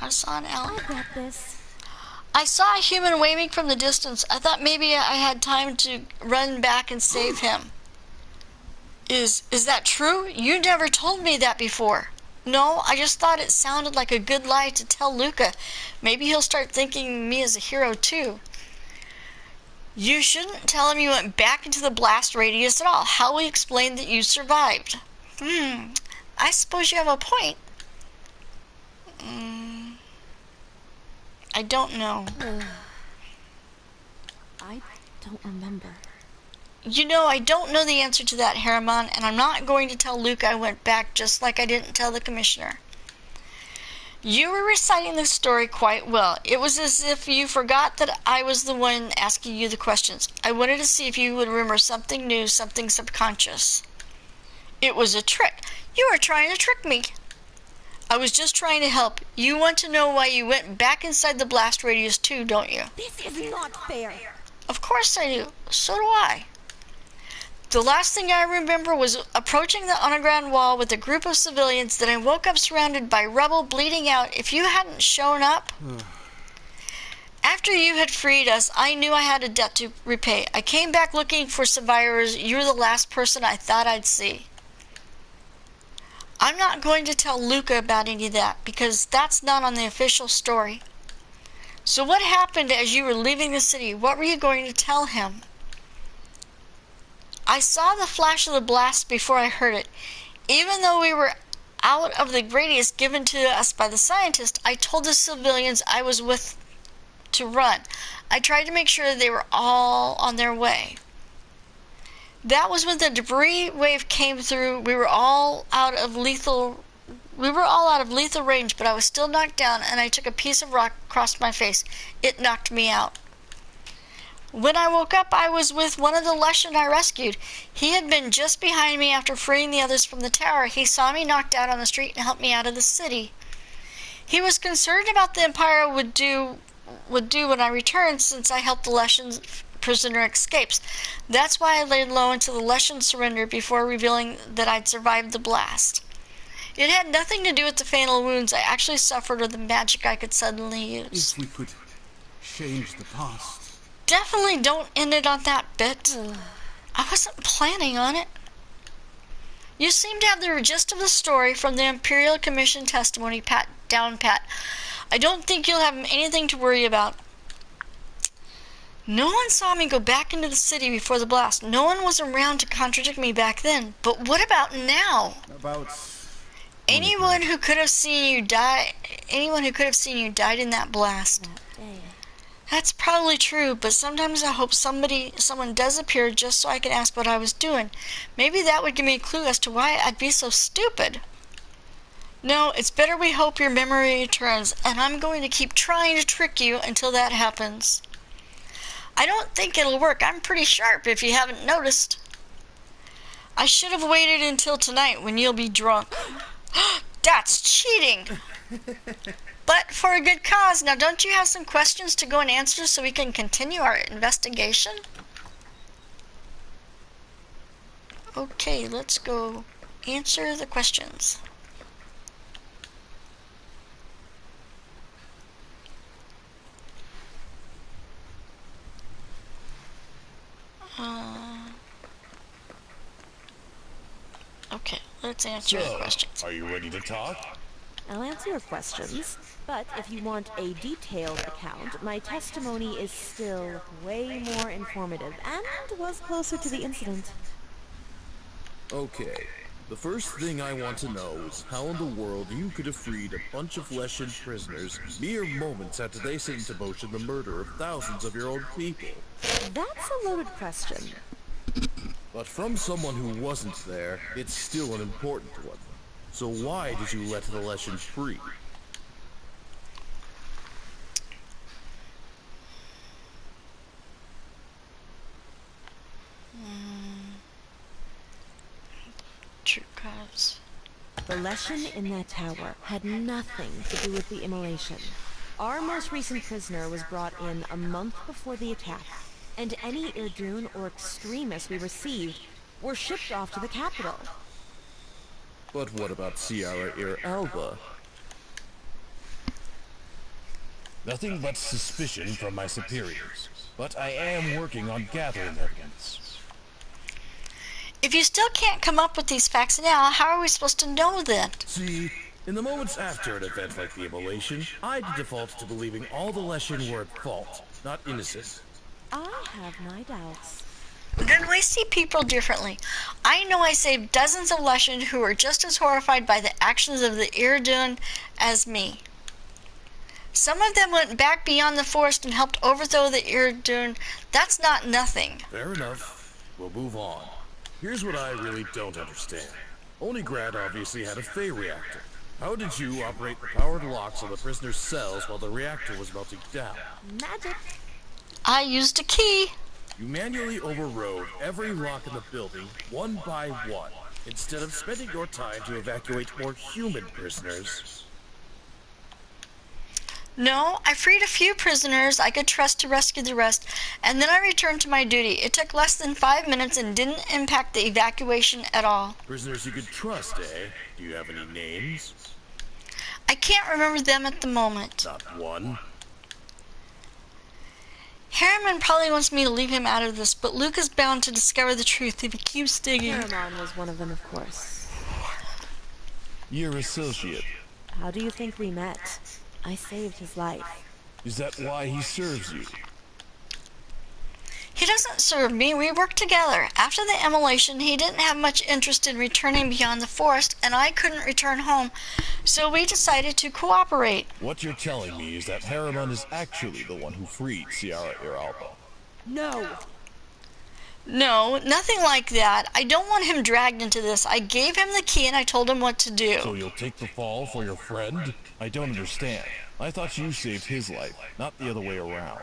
[SPEAKER 1] I saw an elk.
[SPEAKER 2] I got this.
[SPEAKER 1] I saw a human waving from the distance. I thought maybe I had time to run back and save him. Is that true? You never told me that before. No, I just thought it sounded like a good lie to tell Luca. Maybe he'll start thinking me as a hero too. You shouldn't tell him you went back into the blast radius at all. How will we explain that you survived? I suppose you have a point. I don't know.
[SPEAKER 2] I don't remember.
[SPEAKER 1] You know, I don't know the answer to that, Harriman, and I'm not going to tell Luke I went back just like I didn't tell the commissioner. You were reciting the story quite well. It was as if you forgot that I was the one asking you the questions. I wanted to see if you would remember something new, something subconscious. It was a trick. You were trying to trick me. I was just trying to help. You want to know why you went back inside the blast radius too, don't you?
[SPEAKER 2] This is not fair.
[SPEAKER 1] Of course I do. So do I. The last thing I remember was approaching the underground wall with a group of civilians. Then I woke up surrounded by rubble, bleeding out. If you hadn't shown up... After you had freed us, I knew I had a debt to repay. I came back looking for survivors. You were the last person I thought I'd see. I'm not going to tell Luca about any of that, because that's not on the official story. So what happened as you were leaving the city? What were you going to tell him? I saw the flash of the blast before I heard it. Even though we were out of the radius given to us by the scientist, I told the civilians I was with to run. I tried to make sure they were all on their way. That was when the debris wave came through. We were all out of lethal range, but I was still knocked down, and I took a piece of rock across my face. It knocked me out. When I woke up, I was with one of the Lushan I rescued. He had been just behind me after freeing the others from the tower. He saw me knocked out on the street and helped me out of the city. He was concerned about the Empire would do when I returned, since I helped the Lushan prisoner escapes. That's why I laid low until the Lushan surrendered before revealing that I'd survived the blast. It had nothing to do with the fatal wounds I actually suffered or the magic I could suddenly use.
[SPEAKER 4] If we could change the past.
[SPEAKER 1] Definitely don't end it on that bit. I wasn't planning on it. You seem to have the gist of the story from the Imperial Commission testimony, pat. I don't think you'll have anything to worry about. No one saw me go back into the city before the blast. No one was around to contradict me back then. But what about now? Anyone who could have seen you died in that blast. That's probably true, but sometimes I hope someone does appear just so I can ask what I was doing. Maybe that would give me a clue as to why I'd be so stupid. No, it's better we hope your memory returns, and I'm going to keep trying to trick you until that happens. I don't think it'll work. I'm pretty sharp, if you haven't noticed. I should have waited until tonight when you'll be drunk. That's cheating! But for a good cause. Now, don't you have some questions to go and answer so we can continue our investigation? Okay, let's go answer the questions. Okay, let's answer the questions.
[SPEAKER 5] Are you ready to talk?
[SPEAKER 2] I'll answer your questions, but if you want a detailed account, my testimony is still way more informative and was closer to the incident.
[SPEAKER 5] Okay. The first thing I want to know is how in the world you could have freed a bunch of Leshan prisoners mere moments after they set into motion the murder of thousands of your own people.
[SPEAKER 2] That's a loaded question.
[SPEAKER 5] But from someone who wasn't there, it's still an important one. So why did you let the Leshan free?
[SPEAKER 1] True cause.
[SPEAKER 2] The Leshan in that tower had nothing to do with the immolation. Our most recent prisoner was brought in a month before the attack, and any Irdun or extremists we received were shipped off to the capital.
[SPEAKER 5] But what about Ciara Alba? Nothing but suspicion from my superiors, but I am working on gathering evidence.
[SPEAKER 1] If you still can't come up with these facts now, how are we supposed to know then?
[SPEAKER 5] See, in the moments after an event like the immolation, I default to believing all the Leshan were at fault, not innocent.
[SPEAKER 2] I have my doubts.
[SPEAKER 1] Then we see people differently. I know I saved dozens of Leshan who were just as horrified by the actions of the Irdun as me. Some of them went back beyond the forest and helped overthrow the Irdun. That's not nothing.
[SPEAKER 5] Fair enough. We'll move on. Here's what I really don't understand. Only Grad obviously had a Fey reactor. How did you operate the powered locks on the prisoner's cells while the reactor was melting down?
[SPEAKER 2] Magic.
[SPEAKER 1] I used a key.
[SPEAKER 5] You manually overrode every lock in the building, one by one, instead of spending your time to evacuate more human prisoners.
[SPEAKER 1] No, I freed a few prisoners I could trust to rescue the rest, and then I returned to my duty. It took less than 5 minutes and didn't impact the evacuation at all.
[SPEAKER 5] Prisoners you could trust, eh? Do you have any names?
[SPEAKER 1] I can't remember them at the moment.
[SPEAKER 5] Not one.
[SPEAKER 1] Harriman probably wants me to leave him out of this, but Luke is bound to discover the truth if he keeps digging.
[SPEAKER 2] Paramon was one of them, of course.
[SPEAKER 5] Your associate.
[SPEAKER 2] How do you think we met? I saved his life.
[SPEAKER 5] Is that why he serves you?
[SPEAKER 1] He doesn't serve me. We work together. After the immolation, he didn't have much interest in returning beyond the forest, and I couldn't return home, so we decided to cooperate.
[SPEAKER 5] What you're telling me is that Harriman is actually the one who freed Sierra Iralba.
[SPEAKER 2] No!
[SPEAKER 1] No, nothing like that. I don't want him dragged into this. I gave him the key and I told him what to do.
[SPEAKER 5] So you'll take the fall for your friend? I don't understand. I thought you saved his life, not the other way around.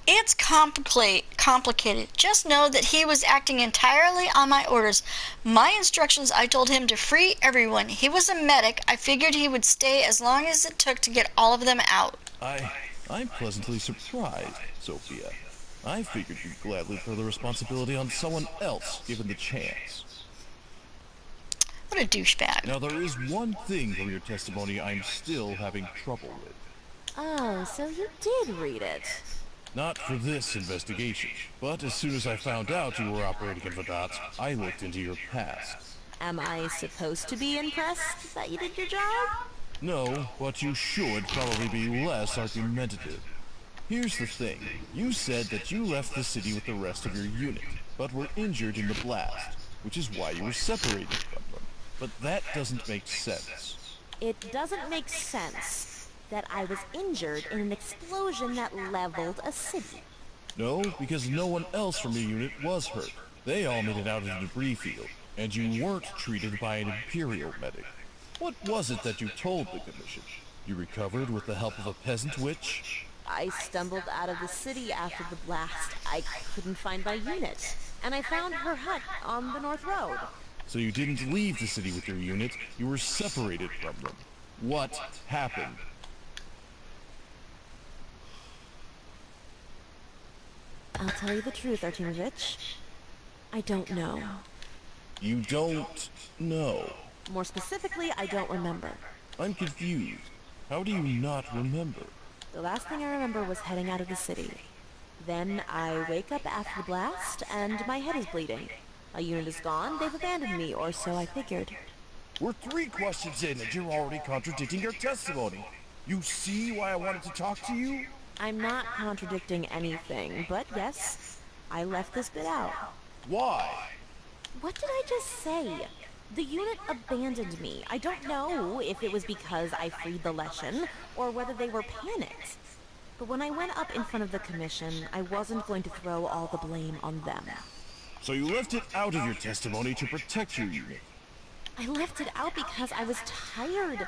[SPEAKER 1] It's complicated. Just know that he was acting entirely on my orders. My instructions, I told him to free everyone. He was a medic. I figured he would stay as long as it took to get all of them out.
[SPEAKER 5] I'm pleasantly surprised, Sophia. I figured you'd gladly throw the responsibility on someone else, given the chance.
[SPEAKER 1] What a douchebag.
[SPEAKER 5] Now, there is one thing from your testimony I'm still having trouble with.
[SPEAKER 2] Oh, so you did read it.
[SPEAKER 5] Not for this investigation, but as soon as I found out you were operating in Vadat, I looked into your past.
[SPEAKER 2] Am I supposed to be impressed that you did your job?
[SPEAKER 5] No, but you should probably be less argumentative. Here's the thing. You said that you left the city with the rest of your unit, but were injured in the blast, which is why you were separated from them. But that doesn't make sense.
[SPEAKER 2] It doesn't make sense that I was injured in an explosion that leveled a city.
[SPEAKER 5] No, because no one else from your unit was hurt. They all made it out of the debris field, and you weren't treated by an Imperial medic. What was it that you told the Commission? You recovered with the help of a peasant witch?
[SPEAKER 2] I stumbled out of the city after the blast. I couldn't find my unit, and I found her hut on the North Road.
[SPEAKER 5] So you didn't leave the city with your unit, you were separated from them. What happened?
[SPEAKER 2] I'll tell you the truth, Artemovich. I don't know.
[SPEAKER 5] You don't know.
[SPEAKER 2] More specifically, I don't remember.
[SPEAKER 5] I'm confused. How do you not remember?
[SPEAKER 2] The last thing I remember was heading out of the city. Then I wake up after the blast, and my head is bleeding. My unit is gone, they've abandoned me, or so I figured.
[SPEAKER 5] We're 3 questions in and you're already contradicting your testimony. You see why I wanted to talk to you?
[SPEAKER 2] I'm not contradicting anything, but yes, I left this bit out.
[SPEAKER 5] Why?
[SPEAKER 2] What did I just say? The unit abandoned me. I don't know if it was because I freed the Leshen, or whether they were panicked. But when I went up in front of the Commission, I wasn't going to throw all the blame on them.
[SPEAKER 5] So you left it out of your testimony to protect your unit.
[SPEAKER 2] I left it out because I was tired.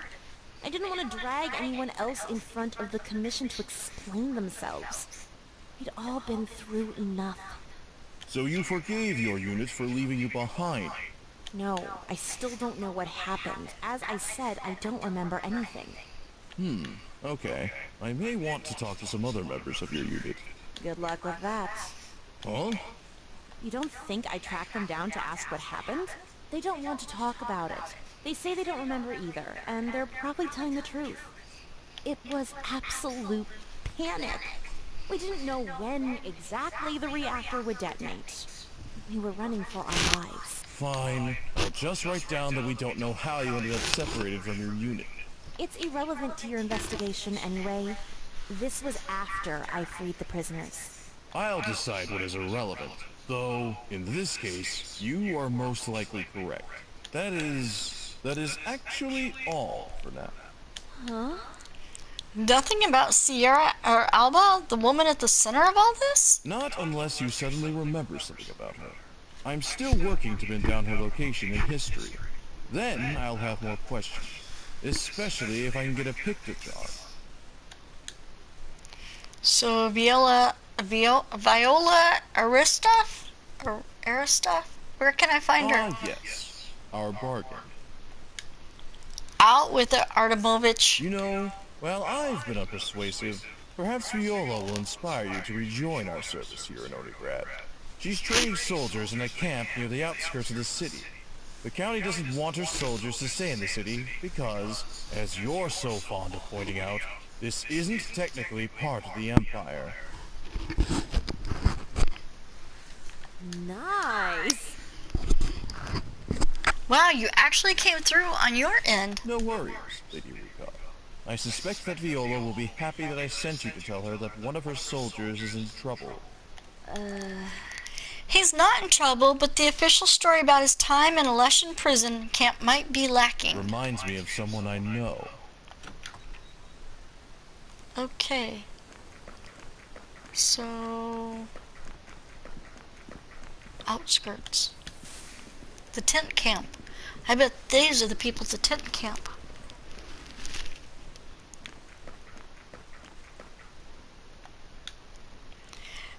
[SPEAKER 2] I didn't want to drag anyone else in front of the Commission to explain themselves. We'd all been through enough.
[SPEAKER 5] So you forgave your unit for leaving you behind.
[SPEAKER 2] No, I still don't know what happened. As I said, I don't remember anything.
[SPEAKER 5] Okay. I may want to talk to some other members of your unit.
[SPEAKER 2] Good luck with that.
[SPEAKER 5] Huh?
[SPEAKER 2] You don't think I tracked them down to ask what happened? They don't want to talk about it. They say they don't remember either, and they're probably telling the truth. It was absolute panic. We didn't know when exactly the reactor would detonate. We were running for our lives.
[SPEAKER 5] Fine. I'll just write down that we don't know how you ended up separated from your unit.
[SPEAKER 2] It's irrelevant to your investigation anyway. This was after I freed the prisoners.
[SPEAKER 5] I'll decide what is irrelevant. Though, in this case, you are most likely correct. That is actually all for now.
[SPEAKER 2] Huh?
[SPEAKER 1] Nothing about Sierra or Alba, the woman at the center of all this?
[SPEAKER 5] Not unless you suddenly remember something about her. I'm still working to pin down her location in history. Then I'll have more questions, especially if I can get a pictograph.
[SPEAKER 1] So Viola Aristov? Or Aristov? Where can I find her?
[SPEAKER 5] Ah, yes. Our bargain.
[SPEAKER 1] Out with it, Artemovich.
[SPEAKER 5] You know, while I've been unpersuasive, perhaps Viola will inspire you to rejoin our service here in Onigrad. She's training soldiers in a camp near the outskirts of the city. The county doesn't want her soldiers to stay in the city because, as you're so fond of pointing out, this isn't technically part of the Empire.
[SPEAKER 2] Nice.
[SPEAKER 1] Wow, you actually came through on your end.
[SPEAKER 5] No worries, Lady Rika. I suspect that Viola will be happy that I sent you to tell her that one of her soldiers is in trouble.
[SPEAKER 1] He's not in trouble, but the official story about his time in a Lushan prison camp might be lacking.
[SPEAKER 5] Reminds me of someone I know.
[SPEAKER 1] Okay. So... outskirts. The tent camp. I bet these are the people at the tent camp.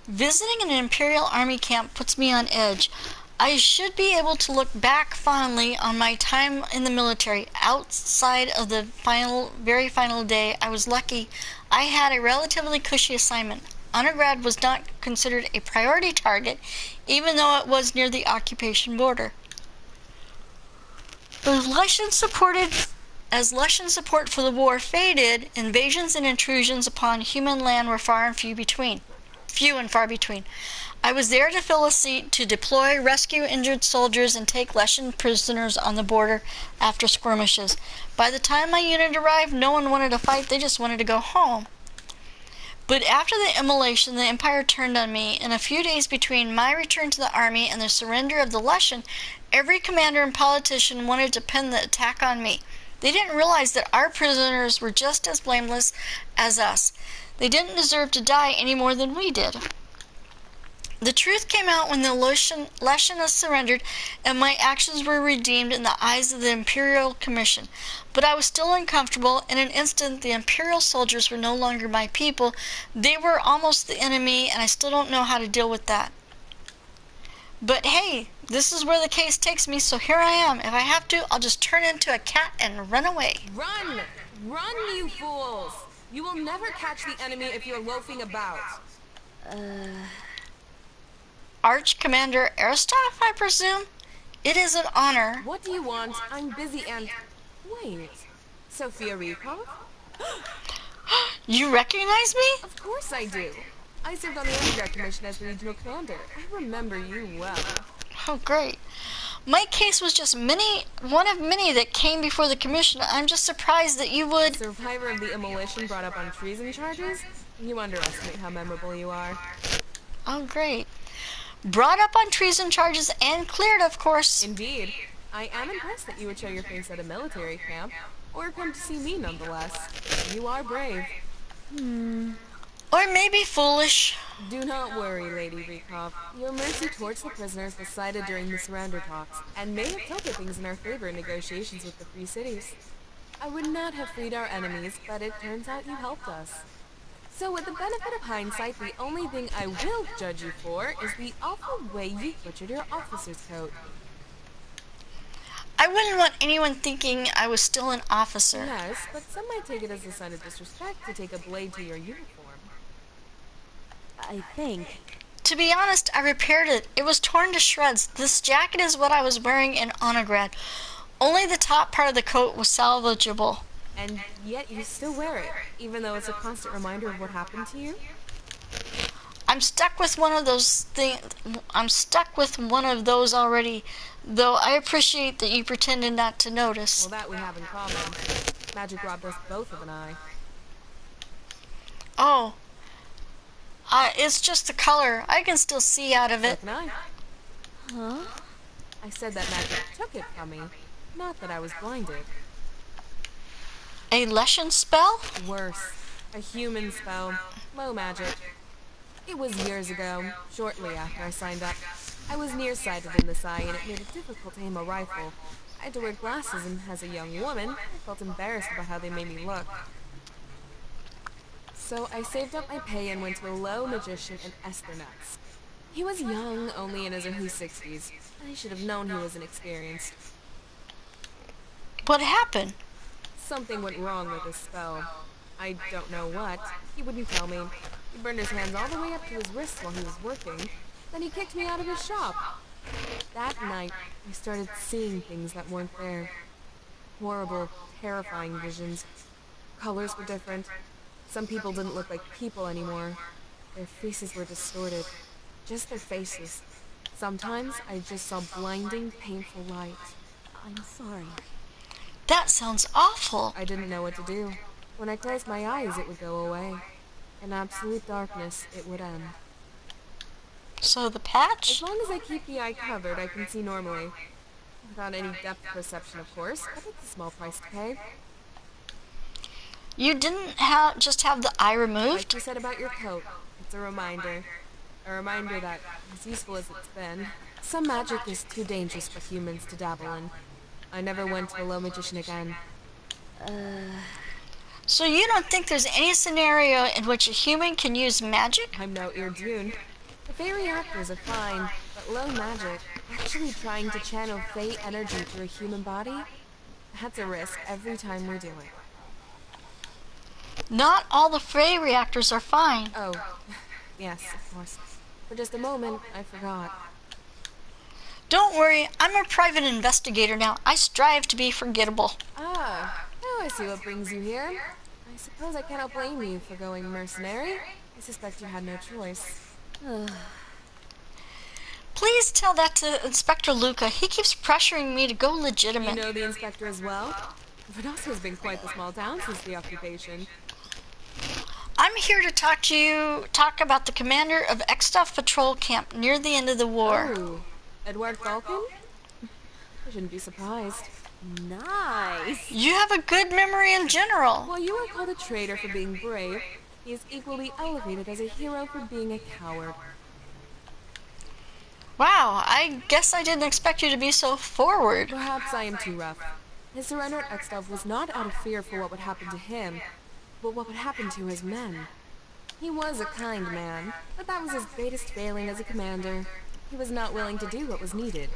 [SPEAKER 1] Visiting an Imperial Army camp puts me on edge. I should be able to look back fondly on my time in the military. Outside of the very final day, I was lucky. I had a relatively cushy assignment. Onigrad was not considered a priority target, even though it was near the occupation border. As Lushan support for the war faded, invasions and intrusions upon human land were few and far between. I was there to fill a seat, to deploy, rescue injured soldiers, and take Lushan prisoners on the border after skirmishes. By the time my unit arrived, no one wanted to fight, they just wanted to go home. But after the immolation, the Empire turned on me. In a few days between my return to the army and the surrender of the Lushan, every commander and politician wanted to pin the attack on me. They didn't realize that our prisoners were just as blameless as us. They didn't deserve to die any more than we did. The truth came out when the Lushan surrendered and my actions were redeemed in the eyes of the Imperial Commission. But I was still uncomfortable. In an instant, the Imperial soldiers were no longer my people. They were almost the enemy, and I still don't know how to deal with that. But hey, this is where the case takes me, so here I am. If I have to, I'll just turn into a cat and run away.
[SPEAKER 6] Run! Run, you fools! You will never catch the enemy if you're loafing about.
[SPEAKER 1] Arch Commander Aristov, I presume? It is an honor.
[SPEAKER 6] What do you want? I'm busy and... Wait. Sophia Rikov?
[SPEAKER 1] You recognize me?
[SPEAKER 6] Of course I do. I served on the Underground Commission as regional commander. I remember you well.
[SPEAKER 1] Oh, great. My case was just one of many that came before the commission. I'm just surprised that you would...
[SPEAKER 6] Survivor of the immolation brought up on treason charges? You underestimate how memorable you are.
[SPEAKER 1] Oh, great. Brought up on treason charges and cleared, of course.
[SPEAKER 6] Indeed. I am impressed that you would show your face at a military camp, or come to see me nonetheless. You are brave.
[SPEAKER 1] Or maybe foolish.
[SPEAKER 6] Do not worry, Lady Rikov. Your mercy towards the prisoners was cited during the surrender talks, and may have tilted things in our favor in negotiations with the Free Cities. I would not have freed our enemies, but it turns out you helped us. So with the benefit of hindsight, the only thing I will judge you for is the awful way you butchered your officer's coat.
[SPEAKER 1] I wouldn't want anyone thinking I was still an officer.
[SPEAKER 6] Yes, but some might take it as a sign of disrespect to take a blade to your uniform.
[SPEAKER 2] I think.
[SPEAKER 1] To be honest, I repaired it. It was torn to shreds. This jacket is what I was wearing in Onigrad. Only the top part of the coat was salvageable.
[SPEAKER 6] And yet you still wear it, even though it's a constant reminder of what happened to you?
[SPEAKER 1] I'm stuck with one of those already, though I appreciate that you pretended not to notice.
[SPEAKER 6] Well, that we have in common. Magic robbed us both of an eye.
[SPEAKER 1] Oh. It's just the color. I can still see out of
[SPEAKER 6] So
[SPEAKER 1] it.
[SPEAKER 6] can I.
[SPEAKER 2] Huh?
[SPEAKER 6] I said that magic took it from me, not that I was blinded.
[SPEAKER 1] A Lushan spell?
[SPEAKER 6] Worse, A human spell. Low magic. It was years ago, shortly after I signed up. I was nearsighted in this eye, and it made it difficult to aim a rifle. I had to wear glasses, and as a young woman, I felt embarrassed about how they made me look. So I saved up my pay and went to a low magician in Esternetz. He was young, only in his early 60s. I should have known he was inexperienced.
[SPEAKER 1] What happened?
[SPEAKER 6] Something went wrong with his spell. I don't know what. He wouldn't tell me. He burned his hands all the way up to his wrists while he was working. Then he kicked me out of his shop. That night, I started seeing things that weren't there. Horrible, terrifying visions. Colors were different. Some people didn't look like people anymore. Their faces were distorted. Just their faces. Sometimes I just saw blinding, painful light.
[SPEAKER 2] I'm sorry.
[SPEAKER 1] That sounds awful.
[SPEAKER 6] I didn't know what to do. When I closed my eyes, it would go away. In absolute darkness, it would end.
[SPEAKER 1] So the
[SPEAKER 6] As
[SPEAKER 1] patch?
[SPEAKER 6] long as I keep the eye covered, I can see normally. Without any depth perception, of course, but it's a small price to pay.
[SPEAKER 1] You didn't just have the eye
[SPEAKER 6] Like
[SPEAKER 1] removed?
[SPEAKER 6] you said about your coat, it's a reminder. A reminder that, as useful as it's been, some magic is too dangerous for humans to dabble in. I never went to a low magician again.
[SPEAKER 1] So you don't think there's any scenario in which a human can use magic?
[SPEAKER 6] I'm no Dune. The Fey reactors are fine, but low magic, actually trying to channel Fey energy through a human body, that's a risk every time we do it.
[SPEAKER 1] Not all the Frey reactors are fine.
[SPEAKER 6] Oh, yes, of course. For just a moment, I forgot.
[SPEAKER 1] Don't worry, I'm a private investigator now. I strive to be forgettable.
[SPEAKER 6] Ah, now I see what brings you here. I suppose I cannot blame you for going mercenary. I suspect you had no choice.
[SPEAKER 1] Please tell that to Inspector Luca. He keeps pressuring me to go
[SPEAKER 6] You
[SPEAKER 1] legitimate.
[SPEAKER 6] know the inspector as well? Verdos has been quite the small town since the occupation.
[SPEAKER 1] I'm here to talk about the commander of Extov Patrol Camp near the end of the war.
[SPEAKER 6] Oh, Edward Falcon? I shouldn't be surprised.
[SPEAKER 2] Nice.
[SPEAKER 1] You have a good memory in general.
[SPEAKER 6] While you are called a traitor for being brave, he is equally elevated as a hero for being a coward.
[SPEAKER 1] Wow, I guess I didn't expect you to be so forward.
[SPEAKER 6] Perhaps I am too rough. His surrender at Extov was not out of fear for what would happen to him, but what would happen to his men. He was a kind man, but that was his greatest failing as a commander. He was not willing to do what was needed.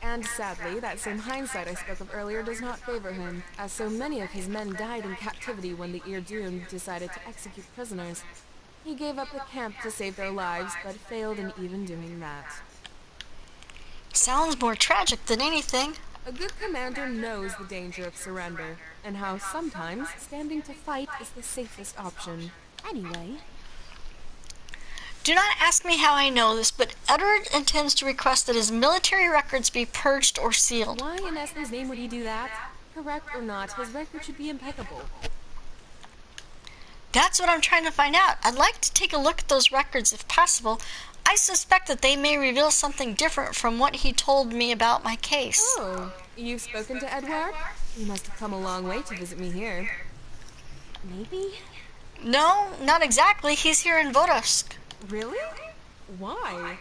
[SPEAKER 6] And sadly, that same hindsight I spoke of earlier does not favor him, as so many of his men died in captivity when the Dune decided to execute prisoners. He gave up the camp to save their lives, but failed in even doing that.
[SPEAKER 1] Sounds more tragic than anything.
[SPEAKER 6] A good commander knows the danger of surrender, and how sometimes standing to fight is the safest option.
[SPEAKER 2] Anyway,
[SPEAKER 1] Do not ask me how I know this, but Edward intends to request that his military records be purged or sealed.
[SPEAKER 6] Why in Esther's name would he do that? Correct or not, his record should be impeccable.
[SPEAKER 1] That's what I'm trying to find out. I'd like to take a look at those records if possible. I suspect that they may reveal something different from what he told me about my case.
[SPEAKER 6] Oh, you've spoken to Edward? You must have come a long way to visit me here.
[SPEAKER 2] maybe?
[SPEAKER 1] No, not exactly. He's here in Vodosk.
[SPEAKER 6] Really? Why?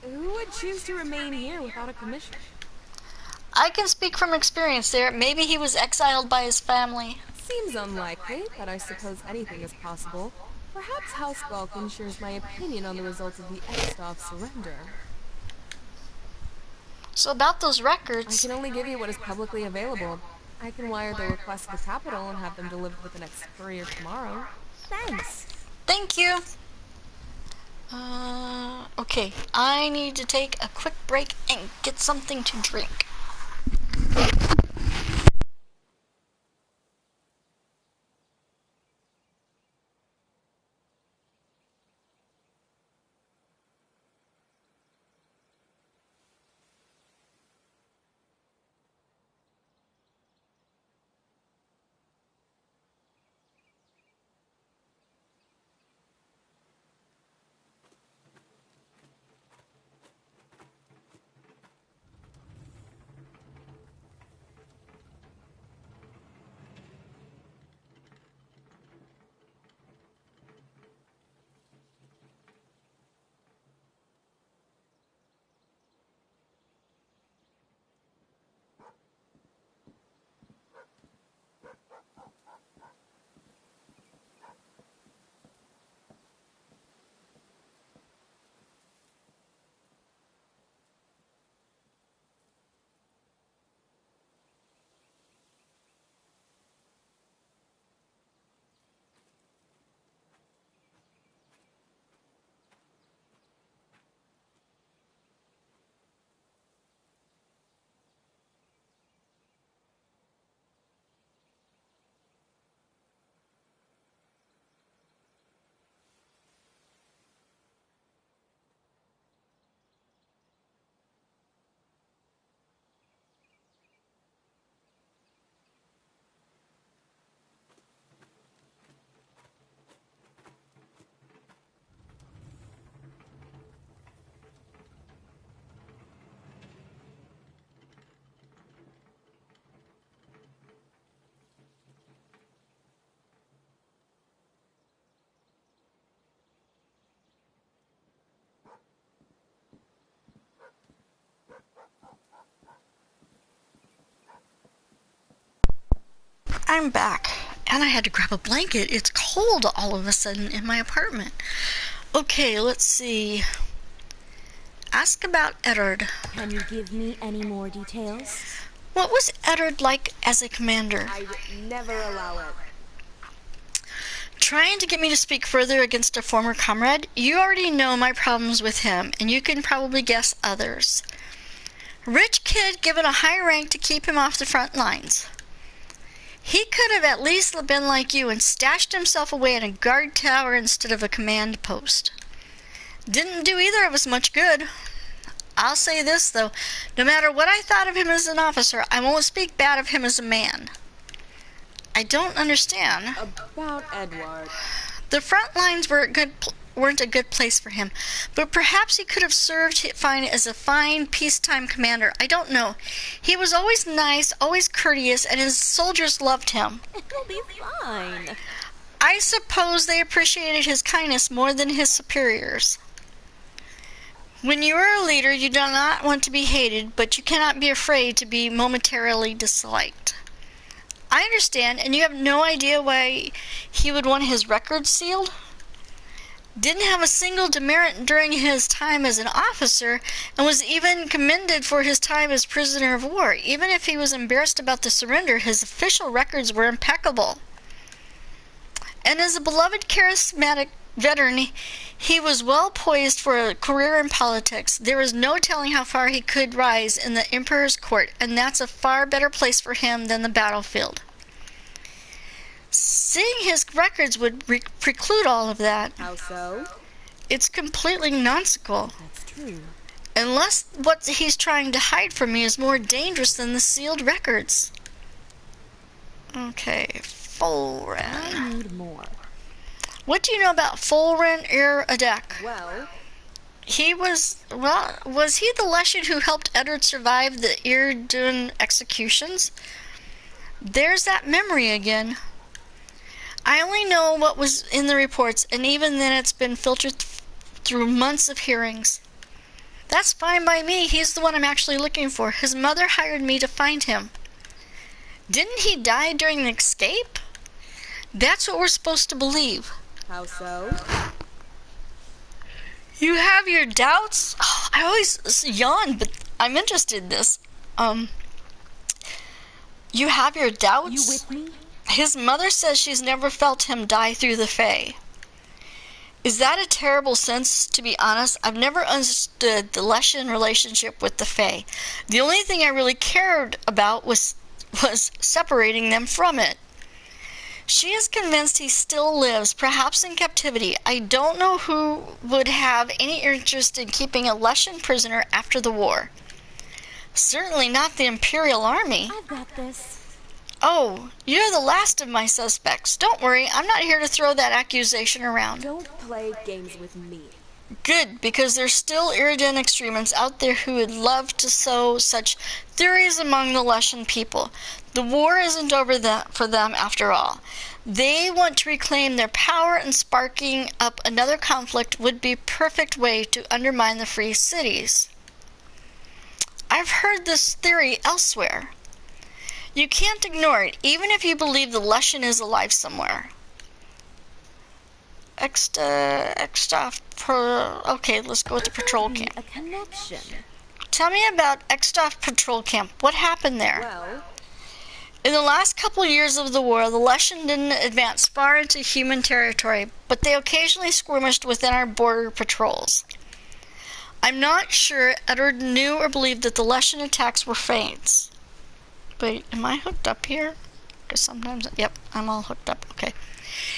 [SPEAKER 6] Who would choose to remain here without a commission?
[SPEAKER 1] I can speak from experience there. Maybe he was exiled by his family.
[SPEAKER 6] Seems unlikely, but I suppose anything is possible. Perhaps House Balkan shares my opinion on the results of the Extov surrender.
[SPEAKER 1] So about those
[SPEAKER 6] I
[SPEAKER 1] records,
[SPEAKER 6] can only give you what is publicly available. I can wire the request to the capital and have them delivered with the next courier tomorrow.
[SPEAKER 2] Thanks.
[SPEAKER 1] thank you. Okay, I need to take a quick break and get something to drink. I'm back, and I had to grab a blanket. It's cold all of a sudden in my apartment. Okay, let's see. Ask about Eddard.
[SPEAKER 2] Can you give me any more details?
[SPEAKER 1] What was Eddard like as a commander?
[SPEAKER 6] I'd never allow it.
[SPEAKER 1] Trying to get me to speak further against a former comrade? You already know my problems with him, and you can probably guess others. Rich kid given a high rank to keep him off the front lines. He could have at least been like you and stashed himself away in a guard tower instead of a command post. Didn't do either of us much good. I'll say this, though. No matter what I thought of him as an officer, I won't speak bad of him as a man. I don't understand.
[SPEAKER 6] About Edward.
[SPEAKER 1] The front lines weren't a good place for him, but perhaps he could have served fine as a fine peacetime commander. I don't know. He was always nice, always courteous, and his soldiers loved him.
[SPEAKER 2] It'll be fine.
[SPEAKER 1] I suppose they appreciated his kindness more than his superiors. When you are a leader, you do not want to be hated, but you cannot be afraid to be momentarily disliked. I understand, and you have no idea why he would want his records sealed? Didn't have a single demerit during his time as an officer, and was even commended for his time as prisoner of war. Even if he was embarrassed about the surrender, his official records were impeccable. And as a beloved, charismatic veteran, he was well poised for a career in politics. There was no telling how far he could rise in the Emperor's court, and that's a far better place for him than the battlefield. Seeing his records would preclude all of that.
[SPEAKER 6] How so?
[SPEAKER 1] It's completely nonsensical.
[SPEAKER 2] That's true.
[SPEAKER 1] Unless what he's trying to hide from me is more dangerous than the sealed records. Okay, Fulren.
[SPEAKER 2] I need more.
[SPEAKER 1] What do you know about Fulren Adek?
[SPEAKER 6] Well,
[SPEAKER 1] Was he the Leshen who helped Eddard survive the Irdun executions? There's that memory again. I only know what was in the reports, and even then it's been filtered through months of hearings. That's fine by me. He's the one I'm actually looking for. His mother hired me to find him. Didn't he die during the escape? That's what we're supposed to believe.
[SPEAKER 6] how so?
[SPEAKER 1] You have your doubts? Oh, I always yawn, but I'm interested in this. You have your doubts?
[SPEAKER 2] You with me?
[SPEAKER 1] His mother says she's never felt him die through the Fae. Is that a terrible sense? To be honest, I've never understood the Leshen relationship with the Fae. The only thing I really cared about was separating them from it. She is convinced he still lives, perhaps in captivity. I don't know who would have any interest in keeping a Leshen prisoner after the war. Certainly not the Imperial Army.
[SPEAKER 2] I've got this.
[SPEAKER 1] Oh, you're the last of my suspects. Don't worry, I'm not here to throw that accusation around.
[SPEAKER 6] Don't play games with me.
[SPEAKER 1] Good, because there's still Iridan extremists out there who would love to sow such theories among the Leshen people. The war isn't over for them after all. They want to reclaim their power, and sparking up another conflict would be a perfect way to undermine the free cities. I've heard this theory elsewhere. You can't ignore it, even if you believe the Leshen is alive somewhere. Okay, let's go with the patrol camp.
[SPEAKER 2] A connection.
[SPEAKER 1] Tell me about Extoff Patrol Camp. What happened there?
[SPEAKER 6] Well,
[SPEAKER 1] In the last couple years of the war, the Leshen didn't advance far into human territory, but they occasionally skirmished within our border patrols. I'm not sure Edward knew or believed that the Leshen attacks were feints. Wait, am I hooked up here? Because sometimes, yep, I'm all hooked up. Okay.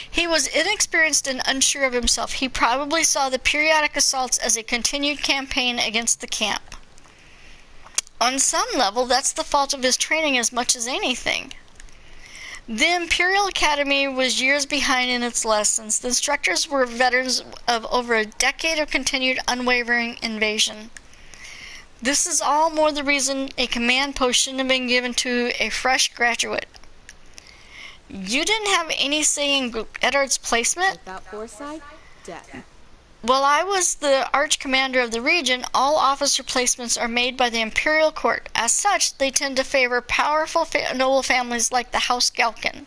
[SPEAKER 1] He was inexperienced and unsure of himself. He probably saw the periodic assaults as a continued campaign against the camp. On some level, that's the fault of his training as much as anything. The Imperial Academy was years behind in its lessons. The instructors were veterans of over a decade of continued unwavering invasion. This is all more the reason a command post shouldn't have been given to a fresh graduate. You didn't have any say in Eddard's placement?
[SPEAKER 6] without foresight, death.
[SPEAKER 1] While I was the arch-commander of the region, all officer placements are made by the Imperial Court. As such, they tend to favor powerful noble families like the House Galkin.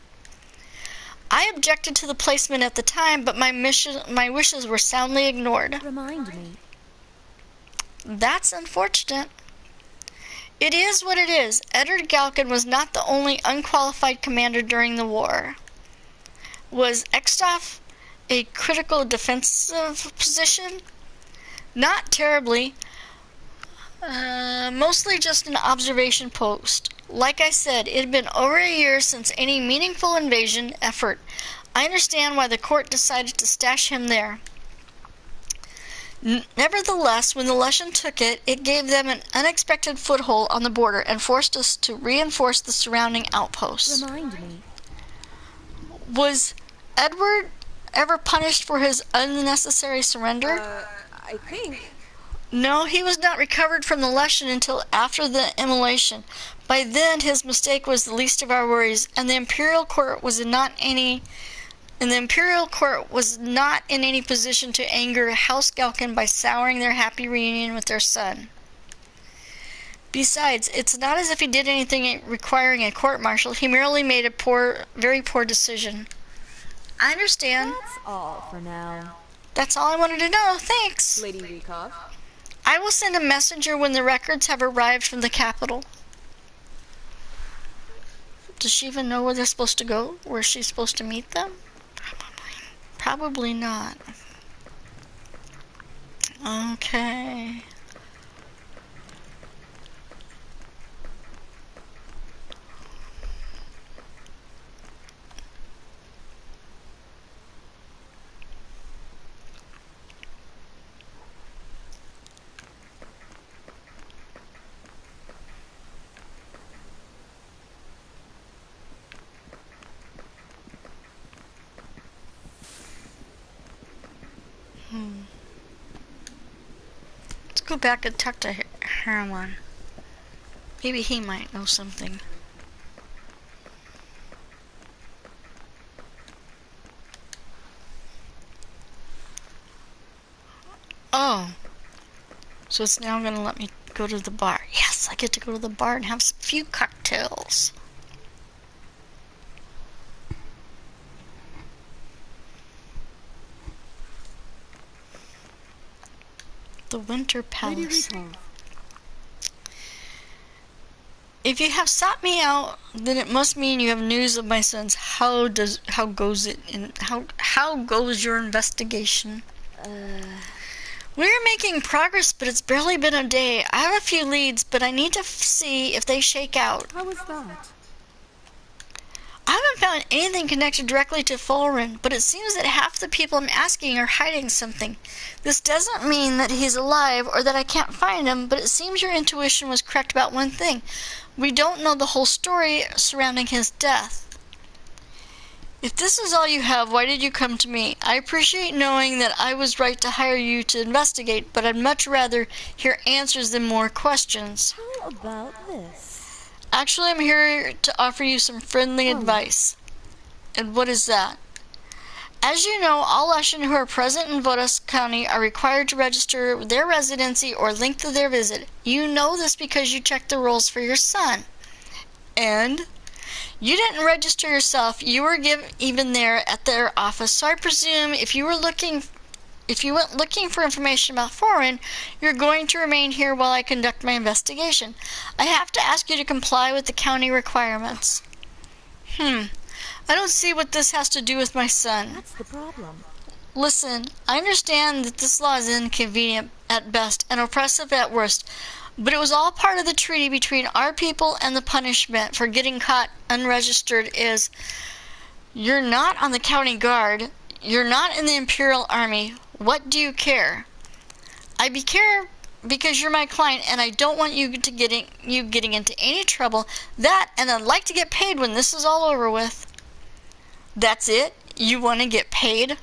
[SPEAKER 1] I objected to the placement at the time, but my wishes were soundly ignored.
[SPEAKER 2] Remind me.
[SPEAKER 1] That's unfortunate. It is what it is. Edward Galkin was not the only unqualified commander during the war. Was Extoff a critical defensive position? Not terribly. Mostly just an observation post. Like I said, it had been over a year since any meaningful invasion effort. I understand why the court decided to stash him there. Nevertheless, when the Lushan took it, it gave them an unexpected foothold on the border and forced us to reinforce the surrounding outposts.
[SPEAKER 2] Remind me.
[SPEAKER 1] Was Edward ever punished for his unnecessary surrender?
[SPEAKER 6] I think.
[SPEAKER 1] No, he was not recovered from the Lushan until after the immolation. By then, his mistake was the least of our worries, and the Imperial Court was not in any position to anger House Galkin by souring their happy reunion with their son. Besides, it's not as if he did anything requiring a court-martial. He merely made a very poor decision. I understand.
[SPEAKER 2] That's all for now.
[SPEAKER 1] That's all I wanted to know. Thanks.
[SPEAKER 6] Lady Rykov.
[SPEAKER 1] I will send a messenger when the records have arrived from the capital. Does she even know where they're supposed to go? Where she's supposed to meet them? Probably not. Okay. Let's go back and talk to Herman. Maybe he might know something. Oh. So it's now going to let me go to the bar. Yes, I get to go to the bar and have a few cocktails. The Winter Palace. If you have sought me out, then it must mean you have news of my sons. How goes your investigation? We're making progress, but it's barely been a day. I have a few leads, but I need to see if they shake out.
[SPEAKER 6] How was that?
[SPEAKER 1] I haven't found anything connected directly to Fulren, but it seems that half the people I'm asking are hiding something. This doesn't mean that he's alive or that I can't find him, but it seems your intuition was correct about one thing. We don't know the whole story surrounding his death. If this is all you have, why did you come to me? I appreciate knowing that I was right to hire you to investigate, but I'd much rather hear answers than more questions.
[SPEAKER 2] How about this?
[SPEAKER 1] Actually, I'm here to offer you some friendly advice. And what is that? As you know, all Lushan who are present in Vodas County are required to register their residency or length of their visit. You know this because you checked the rolls for your son. And you didn't register yourself. You were even there at their office. So I presume if you went looking for information about Fulren, you're going to remain here while I conduct my investigation. I have to ask you to comply with the county requirements. I don't see what this has to do with my son.
[SPEAKER 2] That's the problem.
[SPEAKER 1] Listen, I understand that this law is inconvenient at best and oppressive at worst, but it was all part of the treaty between our people, and the punishment for getting caught unregistered is you're not on the county guard, you're not in the Imperial Army. What do you care? I care because you're my client, and I don't want you getting into any trouble. That, and I'd like to get paid when this is all over with. That's it? You want to get paid?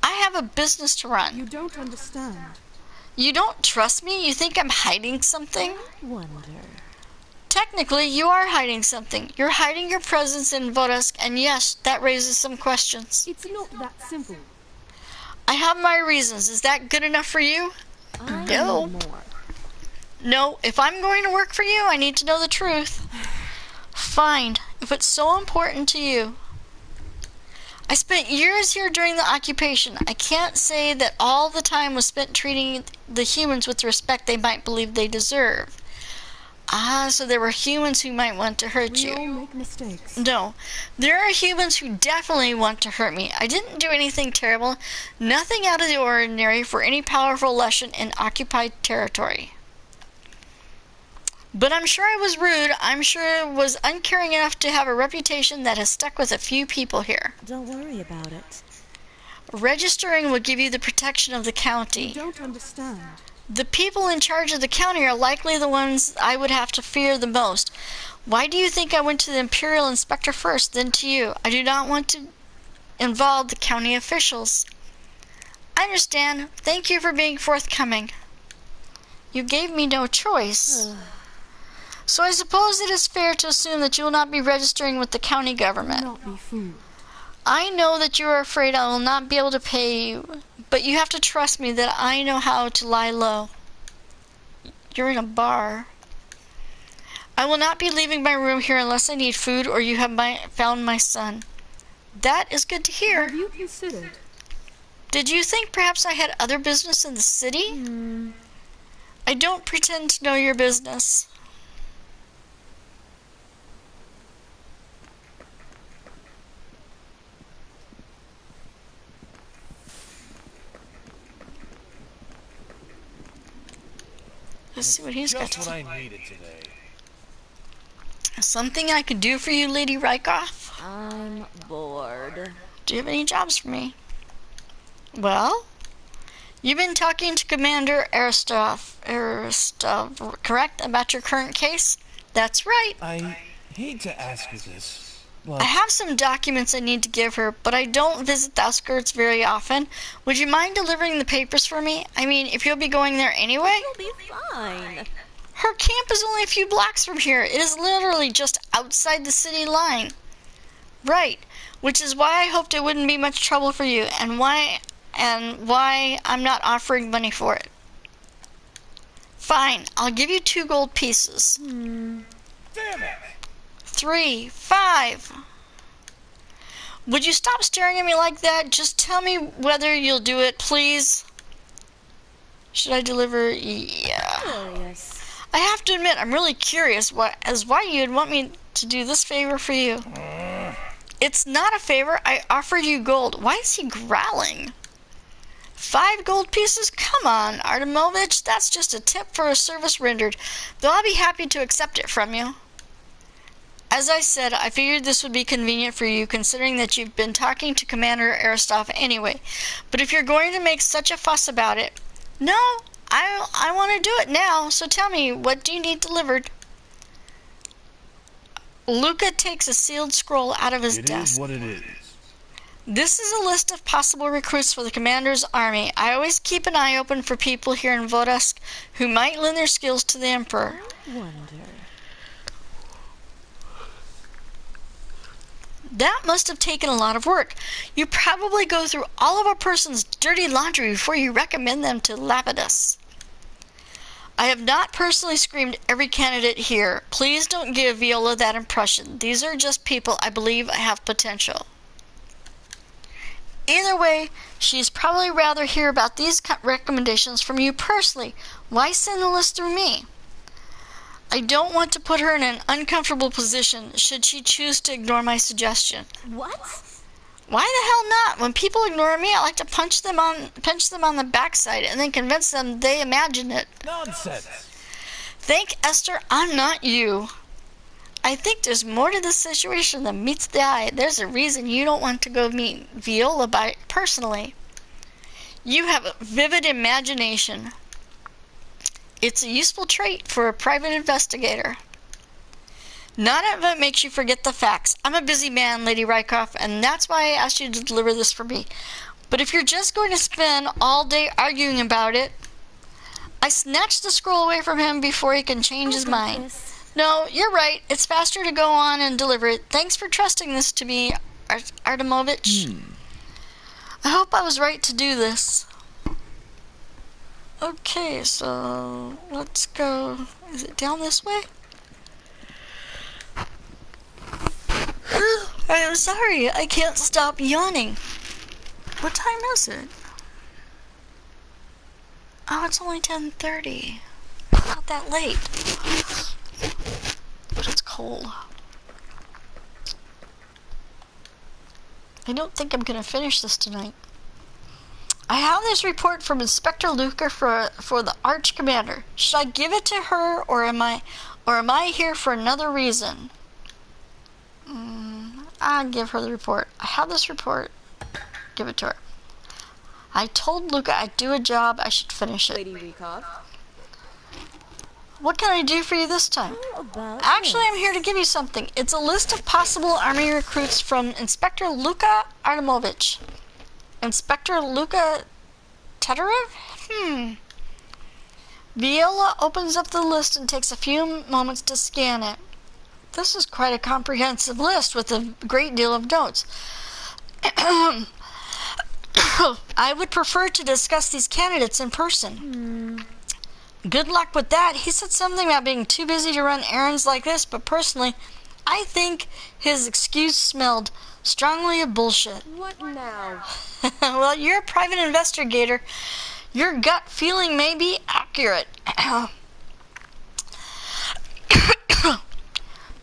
[SPEAKER 1] I have a business to run.
[SPEAKER 6] You don't understand.
[SPEAKER 1] You don't trust me? You think I'm hiding something?
[SPEAKER 2] Wonder.
[SPEAKER 1] Technically, you are hiding something. You're hiding your presence in Vodask, and yes, that raises some questions.
[SPEAKER 6] It's not that simple.
[SPEAKER 1] I have my reasons. Is that good enough for you?
[SPEAKER 2] I
[SPEAKER 1] No.
[SPEAKER 2] need more.
[SPEAKER 1] No, if I'm going to work for you, I need to know the truth. Fine, if it's so important to you. I spent years here during the occupation. I can't say that all the time was spent treating the humans with the respect they might believe they deserve. Ah, so there were humans who might want to hurt
[SPEAKER 6] We all
[SPEAKER 1] you.
[SPEAKER 6] make mistakes.
[SPEAKER 1] No, there are humans who definitely want to hurt me. I didn't do anything terrible, nothing out of the ordinary for any powerful Lushan in occupied territory. But I'm sure I was rude. I'm sure I was uncaring enough to have a reputation that has stuck with a few people here.
[SPEAKER 2] Don't worry about it.
[SPEAKER 1] Registering will give you the protection of the county.
[SPEAKER 6] You don't understand.
[SPEAKER 1] The people in charge of the county are likely the ones I would have to fear the most. Why do you think I went to the Imperial Inspector first, then to you? I do not want to involve the county officials. I understand. Thank you for being forthcoming. You gave me no choice. So I suppose it is fair to assume that you will not be registering with the county government.
[SPEAKER 6] Not be fooled.
[SPEAKER 1] I know that you are afraid I will not be able to pay you, but you have to trust me that I know how to lie low. You're in a bar. I will not be leaving my room here unless I need food or you have found my son. That is good to hear.
[SPEAKER 6] Have you considered?
[SPEAKER 1] Did you think perhaps I had other business in the city? I don't pretend to know your business. Let's see what he's got to
[SPEAKER 5] Just
[SPEAKER 1] say.
[SPEAKER 5] what I needed today.
[SPEAKER 1] Something I could do for you, Lady Rykoff?
[SPEAKER 2] I'm bored.
[SPEAKER 1] Do you have any jobs for me? Well, you've been talking to Commander Aristov, correct, about your current case? That's right.
[SPEAKER 5] I hate to ask you this, but
[SPEAKER 1] I have some documents I need to give her, but I don't visit the outskirts very often. Would you mind delivering the papers for me? I mean, if you'll be going there anyway?
[SPEAKER 2] You'll be fine.
[SPEAKER 1] Her camp is only a few blocks from here. It is literally just outside the city line. Right, which is why I hoped it wouldn't be much trouble for you, and why I'm not offering money for it. Fine, I'll give you 2 gold pieces.
[SPEAKER 5] damn it!
[SPEAKER 1] 3, 5. Would you stop staring at me like that? Just tell me whether you'll do it, please. Should I deliver? Yeah.
[SPEAKER 2] Curious.
[SPEAKER 1] I have to admit, I'm really curious why you'd want me to do this favor for you. It's not a favor. I offered you gold. Why is he growling? 5 gold pieces? Come on, Artemovich. That's just a tip for a service rendered, though I'll be happy to accept it from you. As I said, I figured this would be convenient for you, considering that you've been talking to Commander Aristov anyway. But if you're going to make such a fuss about it... No, I want to do it now, so tell me, what do you need delivered? Luca takes a sealed scroll out of his
[SPEAKER 5] It
[SPEAKER 1] desk.
[SPEAKER 5] is what it is.
[SPEAKER 1] This is a list of possible recruits for the commander's army. I always keep an eye open for people here in Vodask who might lend their skills to the Emperor.
[SPEAKER 2] Wonder.
[SPEAKER 1] That must have taken a lot of work. You probably go through all of a person's dirty laundry before you recommend them to Lapidus. I have not personally screened every candidate here. Please don't give Viola that impression. These are just people I believe have potential. Either way, she's probably rather hear about these recommendations from you personally. Why send the list through me? I don't want to put her in an uncomfortable position should she choose to ignore my suggestion.
[SPEAKER 2] What?
[SPEAKER 1] Why the hell not? When people ignore me, I like to punch them on the backside and then convince them they imagined it.
[SPEAKER 5] Nonsense!
[SPEAKER 1] Thank Esther, I'm not you. I think there's more to this situation than meets the eye. There's a reason you don't want to go meet Viola personally. You have a vivid imagination. It's a useful trait for a private investigator. None of it makes you forget the facts. I'm a busy man, Lady Rykoff, and that's why I asked you to deliver this for me. But if you're just going to spend all day arguing about it... I snatched the scroll away from him before he can change his mind. No, you're right. It's faster to go on and deliver it. Thanks for trusting this to me, Artemovich. I hope I was right to do this. Okay, so let's go. Is it down this way? I'm sorry, I can't stop yawning. What time is it? Oh, it's only 10:30. Not that late. But it's cold. I don't think I'm gonna finish this tonight. I have this report from Inspector Luca for the Arch Commander. Should I give it to her, or am I here for another reason? I'll give her the report. I have this report. Give it to her. I told Luca I'd do a job. I should finish it.
[SPEAKER 6] Lady Rykov.
[SPEAKER 1] What can I do for you this time? Actually, I'm here to give you something. It's a list of possible army recruits from Inspector Luca Artemovich. Inspector Luca Teterev? Viola opens up the list and takes a few moments to scan it. This is quite a comprehensive list with a great deal of notes. I would prefer to discuss these candidates in person. Good luck with that. He said something about being too busy to run errands like this, but personally, I think his excuse smelled strongly of bullshit.
[SPEAKER 6] What now?
[SPEAKER 1] Well, you're a private investigator. Your gut feeling may be accurate.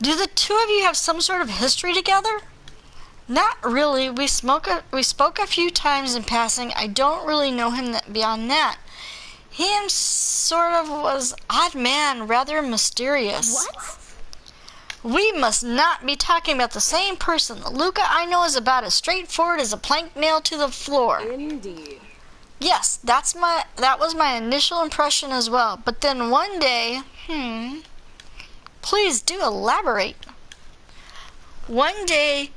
[SPEAKER 1] Do the two of you have some sort of history together? Not really. We spoke a few times in passing. I don't really know him beyond that. He sort of was odd man, rather mysterious.
[SPEAKER 6] What?
[SPEAKER 1] We must not be talking about the same person. The Luca I know is about as straightforward as a plank nailed to the floor.
[SPEAKER 6] Indeed.
[SPEAKER 1] Yes, that was my initial impression as well. But then one day, please do elaborate. One day,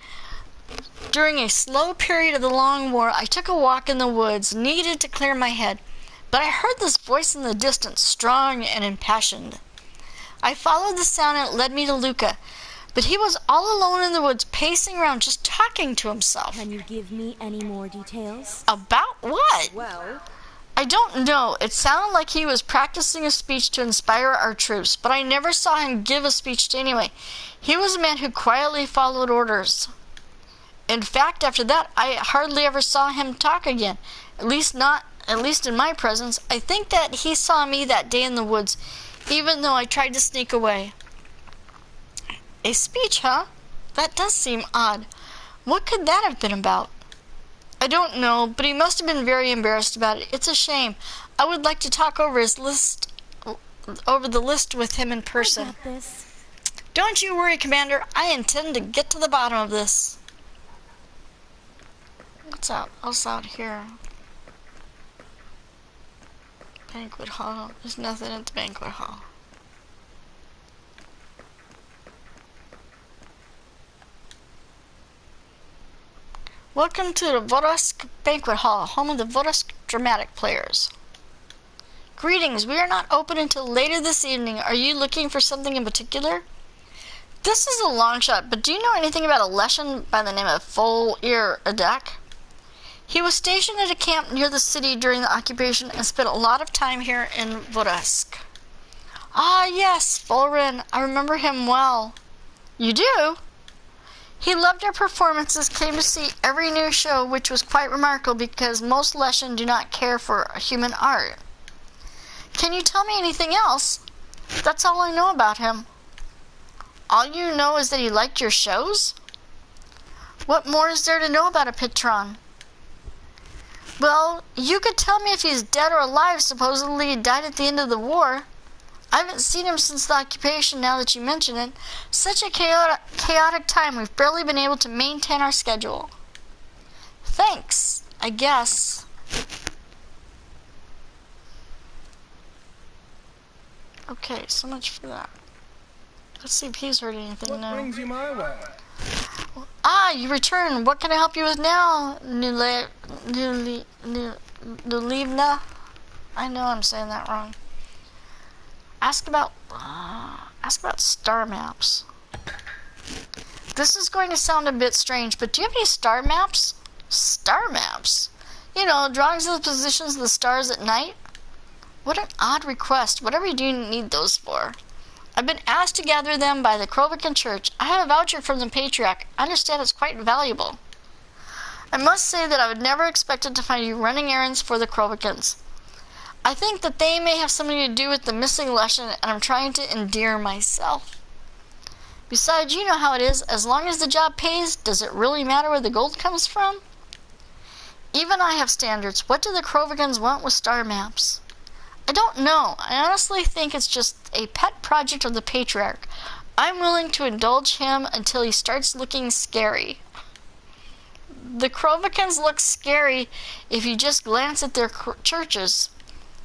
[SPEAKER 1] during a slow period of the long war, I took a walk in the woods, needed to clear my head. But I heard this voice in the distance, strong and impassioned. I followed the sound and it led me to Luca, but he was all alone in the woods, pacing around, just talking to himself.
[SPEAKER 2] Can you give me any more details?
[SPEAKER 1] About what?
[SPEAKER 6] Well,
[SPEAKER 1] I don't know. It sounded like he was practicing a speech to inspire our troops, but I never saw him give a speech to anyone. He was a man who quietly followed orders. In fact, after that, I hardly ever saw him talk again, at least in my presence. I think that he saw me that day in the woods, even though I tried to sneak away. A speech, huh? That does seem odd. What could that have been about? I don't know, but he must have been very embarrassed about it. It's a shame. I would like to talk over the list with him in person.
[SPEAKER 2] I got this.
[SPEAKER 1] Don't you worry, Commander. I intend to get to the bottom of this. What's out here? Banquet hall. There's nothing at the banquet hall. Welcome to the Vodosk Banquet Hall, home of the Vodosk Dramatic Players. Greetings, we are not open until later this evening. Are you looking for something in particular? This is a long shot, but do you know anything about a Leshan by the name of Full-Ear Adak? He was stationed at a camp near the city during the occupation and spent a lot of time here in Vodosk. Ah, yes, Fulren. I remember him well. You do? He loved our performances, came to see every new show, which was quite remarkable because most Leshan do not care for human art. Can you tell me anything else? That's all I know about him. All you know is that he liked your shows? What more is there to know about a Pitron? Well, you could tell me if he's dead or alive. Supposedly he died at the end of the war. I haven't seen him since the occupation, now that you mention it. Such a chaotic time, we've barely been able to maintain our schedule. Thanks, I guess. Okay, so much for that. Let's see if he's heard anything
[SPEAKER 7] What
[SPEAKER 1] now.
[SPEAKER 7] brings you my way?
[SPEAKER 1] Ah, you return. What can I help you with now, Nulivna? I know I'm saying that wrong. Ask about star maps. This is going to sound a bit strange, but do you have any star maps? Star maps? You know, drawings of the positions of the stars at night? What an odd request. Whatever do you need those for? I've been asked to gather them by the Krovikan Church. I have a voucher from the Patriarch. I understand it's quite valuable. I must say that I would never expected to find you running errands for the Krovikans. I think that they may have something to do with the missing lesson, and I'm trying to endear myself. Besides, you know how it is. As long as the job pays, does it really matter where the gold comes from? Even I have standards. What do the Krovikans want with star maps? I don't know. I honestly think it's just a pet project of the Patriarch. I'm willing to indulge him until he starts looking scary. The Krovikans look scary if you just glance at their churches.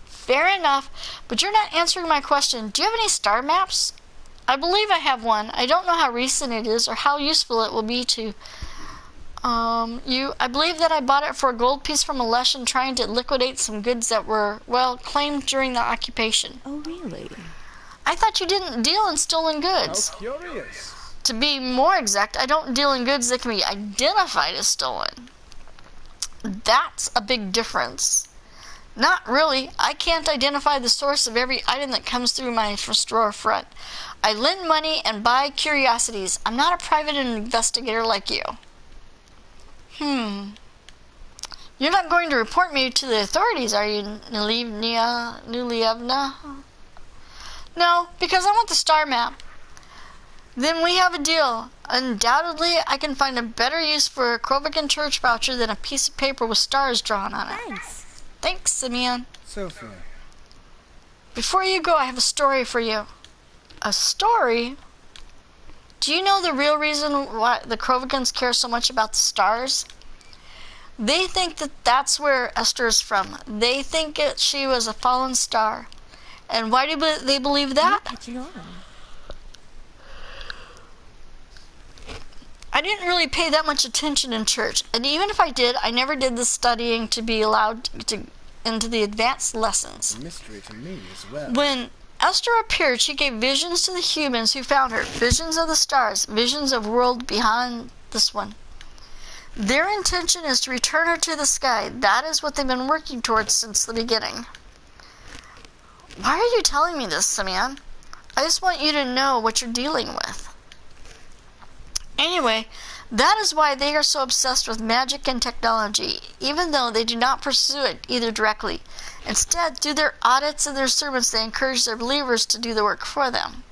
[SPEAKER 1] Fair enough, but you're not answering my question. Do you have any star maps? I believe I have one. I don't know how recent it is or how useful it will be to you. I believe that I bought it for a gold piece from a Leshan trying to liquidate some goods that were, well, claimed during the occupation.
[SPEAKER 2] Oh, really?
[SPEAKER 1] I thought you didn't deal in stolen goods.
[SPEAKER 3] How curious.
[SPEAKER 1] To be more exact, I don't deal in goods that can be identified as stolen. That's a big difference. Not really. I can't identify the source of every item that comes through my storefront. I lend money and buy curiosities. I'm not a private investigator like you. You're not going to report me to the authorities, are you, Nulievna? No, because I want the star map. Then we have a deal. Undoubtedly, I can find a better use for a Krovikan church voucher than a piece of paper with stars drawn on it.
[SPEAKER 2] Thanks.
[SPEAKER 1] Thanks, Simeon.
[SPEAKER 3] Sophia.
[SPEAKER 1] Before you go, I have a story for you. A story? Do you know the real reason why the Krovikans care so much about the stars? They think that that's where Esther is from. They think that she was a fallen star. And why do they believe that?
[SPEAKER 2] You're catching on.
[SPEAKER 1] I didn't really pay that much attention in church, and even if I did, I never did the studying to be allowed to into the advanced lessons.
[SPEAKER 3] A mystery to me as well.
[SPEAKER 1] When Esther appeared, she gave visions to the humans who found her, visions of the stars, visions of world beyond this one. Their intention is to return her to the sky. That is what they've been working towards since the beginning. Why are you telling me this, Simeon? I just want you to know what you're dealing with. Anyway, that is why they are so obsessed with magic and technology, even though they do not pursue it either directly. Instead, through their audits and their sermons, they encourage their believers to do the work for them.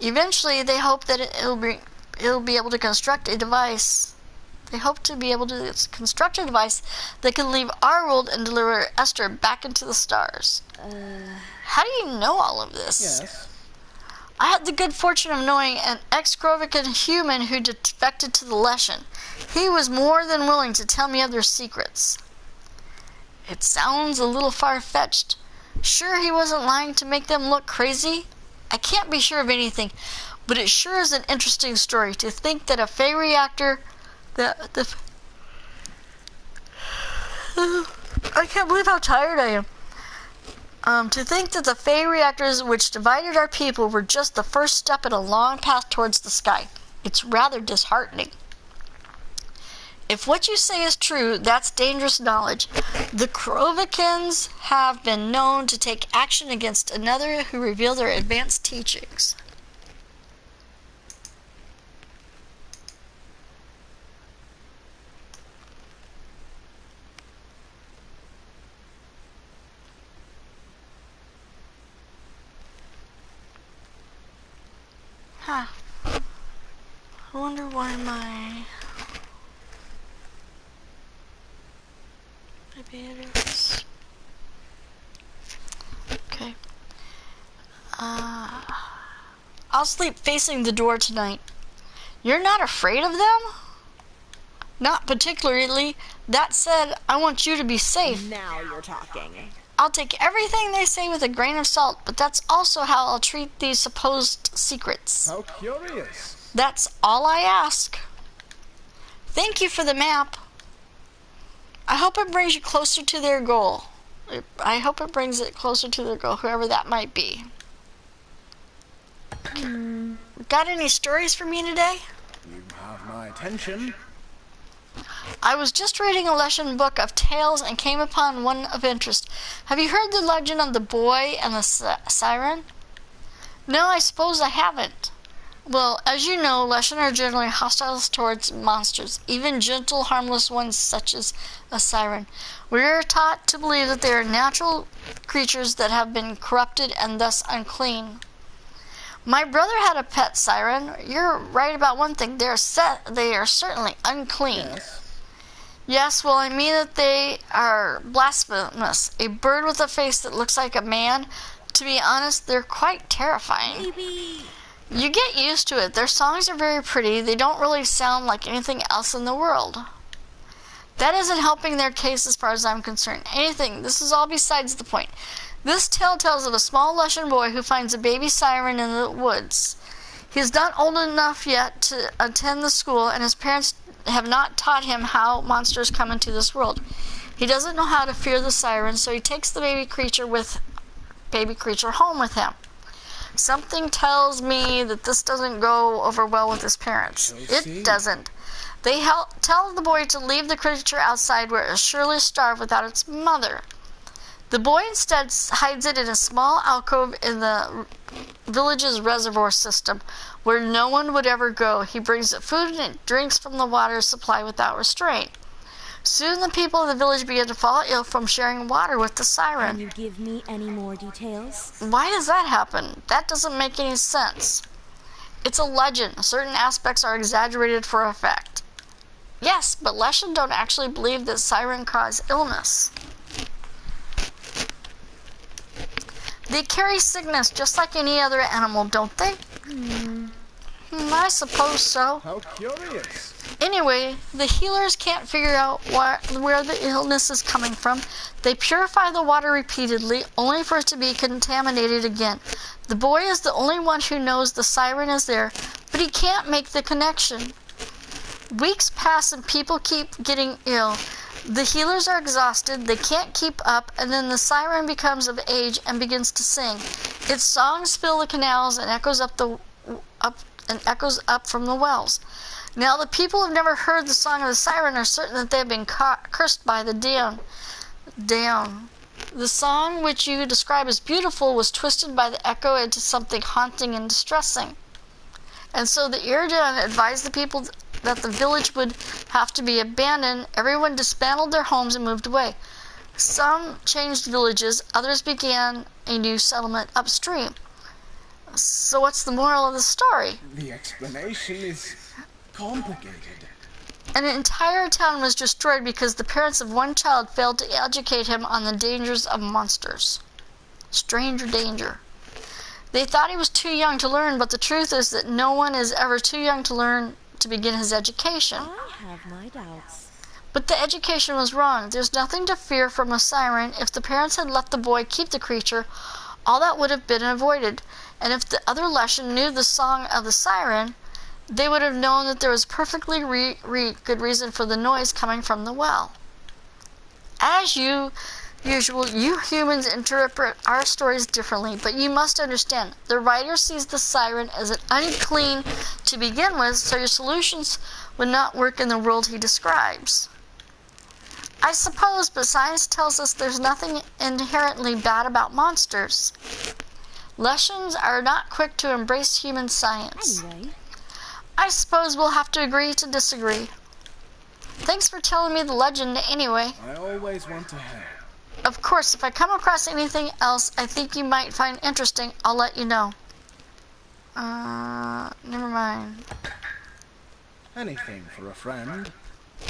[SPEAKER 1] Eventually, they hope that it'll be able to construct a device. They hope to be able to construct a device that can leave our world and deliver Esther back into the stars. How do you know all of this?
[SPEAKER 3] Yes.
[SPEAKER 1] I had the good fortune of knowing an ex-Krovikan human who defected to the Leshan. He was more than willing to tell me of their secrets. It sounds a little far-fetched. Sure he wasn't lying to make them look crazy? I can't be sure of anything, but it sure is an interesting story to think that a Fey reactor... I can't believe how tired I am. To think that the Fey reactors which divided our people were just the first step in a long path towards the sky. It's rather disheartening. If what you say is true, that's dangerous knowledge. The Krovikans have been known to take action against another who revealed their advanced teachings. Huh. I wonder why maybe it is. Okay. I'll sleep facing the door tonight. You're not afraid of them? Not particularly. That said, I want you to be safe.
[SPEAKER 2] Now you're talking.
[SPEAKER 1] I'll take everything they say with a grain of salt, but that's also how I'll treat these supposed secrets.
[SPEAKER 3] How curious.
[SPEAKER 1] That's all I ask. Thank you for the map. I hope it brings you closer to their goal. I hope it brings it closer to their goal, whoever that might be. Got any stories for me today?
[SPEAKER 3] You have my attention.
[SPEAKER 1] I was just reading a lesson book of tales and came upon one of interest. Have you heard the legend of the boy and the siren? No, I suppose I haven't. Well, as you know, Leshen are generally hostile towards monsters, even gentle, harmless ones such as a siren. We are taught to believe that they are natural creatures that have been corrupted and thus unclean. My brother had a pet siren. You're right about one thing. They are certainly unclean. Yes, well, I mean that they are blasphemous. A bird with a face that looks like a man. To be honest, they're quite terrifying.
[SPEAKER 2] Maybe.
[SPEAKER 1] You get used to it. Their songs are very pretty. They don't really sound like anything else in the world. That isn't helping their case as far as I'm concerned. This is all besides the point. This tale tells of a small Leshen boy who finds a baby siren in the woods. He is not old enough yet to attend the school, and his parents have not taught him how monsters come into this world. He doesn't know how to fear the siren, so he takes the baby creature home with him. Something tells me that this doesn't go over well with his parents. It doesn't. They tell the boy to leave the creature outside where it will surely starve without its mother. The boy instead hides it in a small alcove in the village's reservoir system where no one would ever go. He brings it food and it drinks from the water supply without restraint. Soon the people of the village begin to fall ill from sharing water with the siren.
[SPEAKER 2] Can you give me any more details?
[SPEAKER 1] Why does that happen? That doesn't make any sense. It's a legend. Certain aspects are exaggerated for effect. Yes, but Leshen don't actually believe that siren cause illness. They carry sickness just like any other animal, don't they? I suppose so.
[SPEAKER 3] How curious.
[SPEAKER 1] Anyway, the healers can't figure out where the illness is coming from. They purify the water repeatedly, only for it to be contaminated again. The boy is the only one who knows the siren is there, but he can't make the connection. Weeks pass and people keep getting ill. The healers are exhausted, they can't keep up, and then the siren becomes of age and begins to sing. Its songs fill the canals and echoes up from the wells. Now the people who have never heard the song of the siren are certain that they have been cursed by the down. The song, which you describe as beautiful, was twisted by the echo into something haunting and distressing. And so the Iridan advised the people that the village would have to be abandoned. Everyone dismantled their homes and moved away. Some changed villages, others began a new settlement upstream. So what's the moral of the story?
[SPEAKER 3] The explanation is complicated.
[SPEAKER 1] An entire town was destroyed because the parents of one child failed to educate him on the dangers of monsters. Stranger danger. They thought he was too young to learn, but the truth is that no one is ever too young to learn to begin his education.
[SPEAKER 2] I have my doubts.
[SPEAKER 1] But the education was wrong. There's nothing to fear from a siren. If the parents had let the boy keep the creature, all that would have been avoided. And if the other Leshen knew the song of the siren, they would have known that there was perfectly good reason for the noise coming from the well. As usual, you humans interpret our stories differently, but you must understand, the writer sees the siren as an unclean to begin with, so your solutions would not work in the world he describes. I suppose, but science tells us there's nothing inherently bad about monsters. Leshens are not quick to embrace human science.
[SPEAKER 2] Anyway,
[SPEAKER 1] I suppose we'll have to agree to disagree. Thanks for telling me the legend anyway.
[SPEAKER 3] I always want to help.
[SPEAKER 1] Of course, if I come across anything else I think you might find interesting, I'll let you know. Never mind.
[SPEAKER 3] Anything for a friend.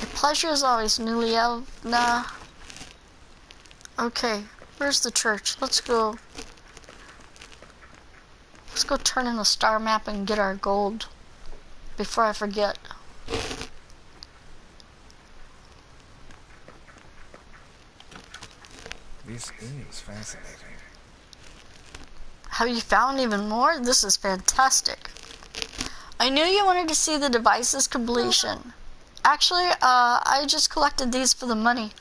[SPEAKER 1] A pleasure as always, Nulievna. Okay, where's the church? Let's go turn in the star map and get our gold before I forget.
[SPEAKER 3] This is fascinating.
[SPEAKER 1] Have you found even more? This is fantastic. I knew you wanted to see the device's completion. Actually, I just collected these for the money.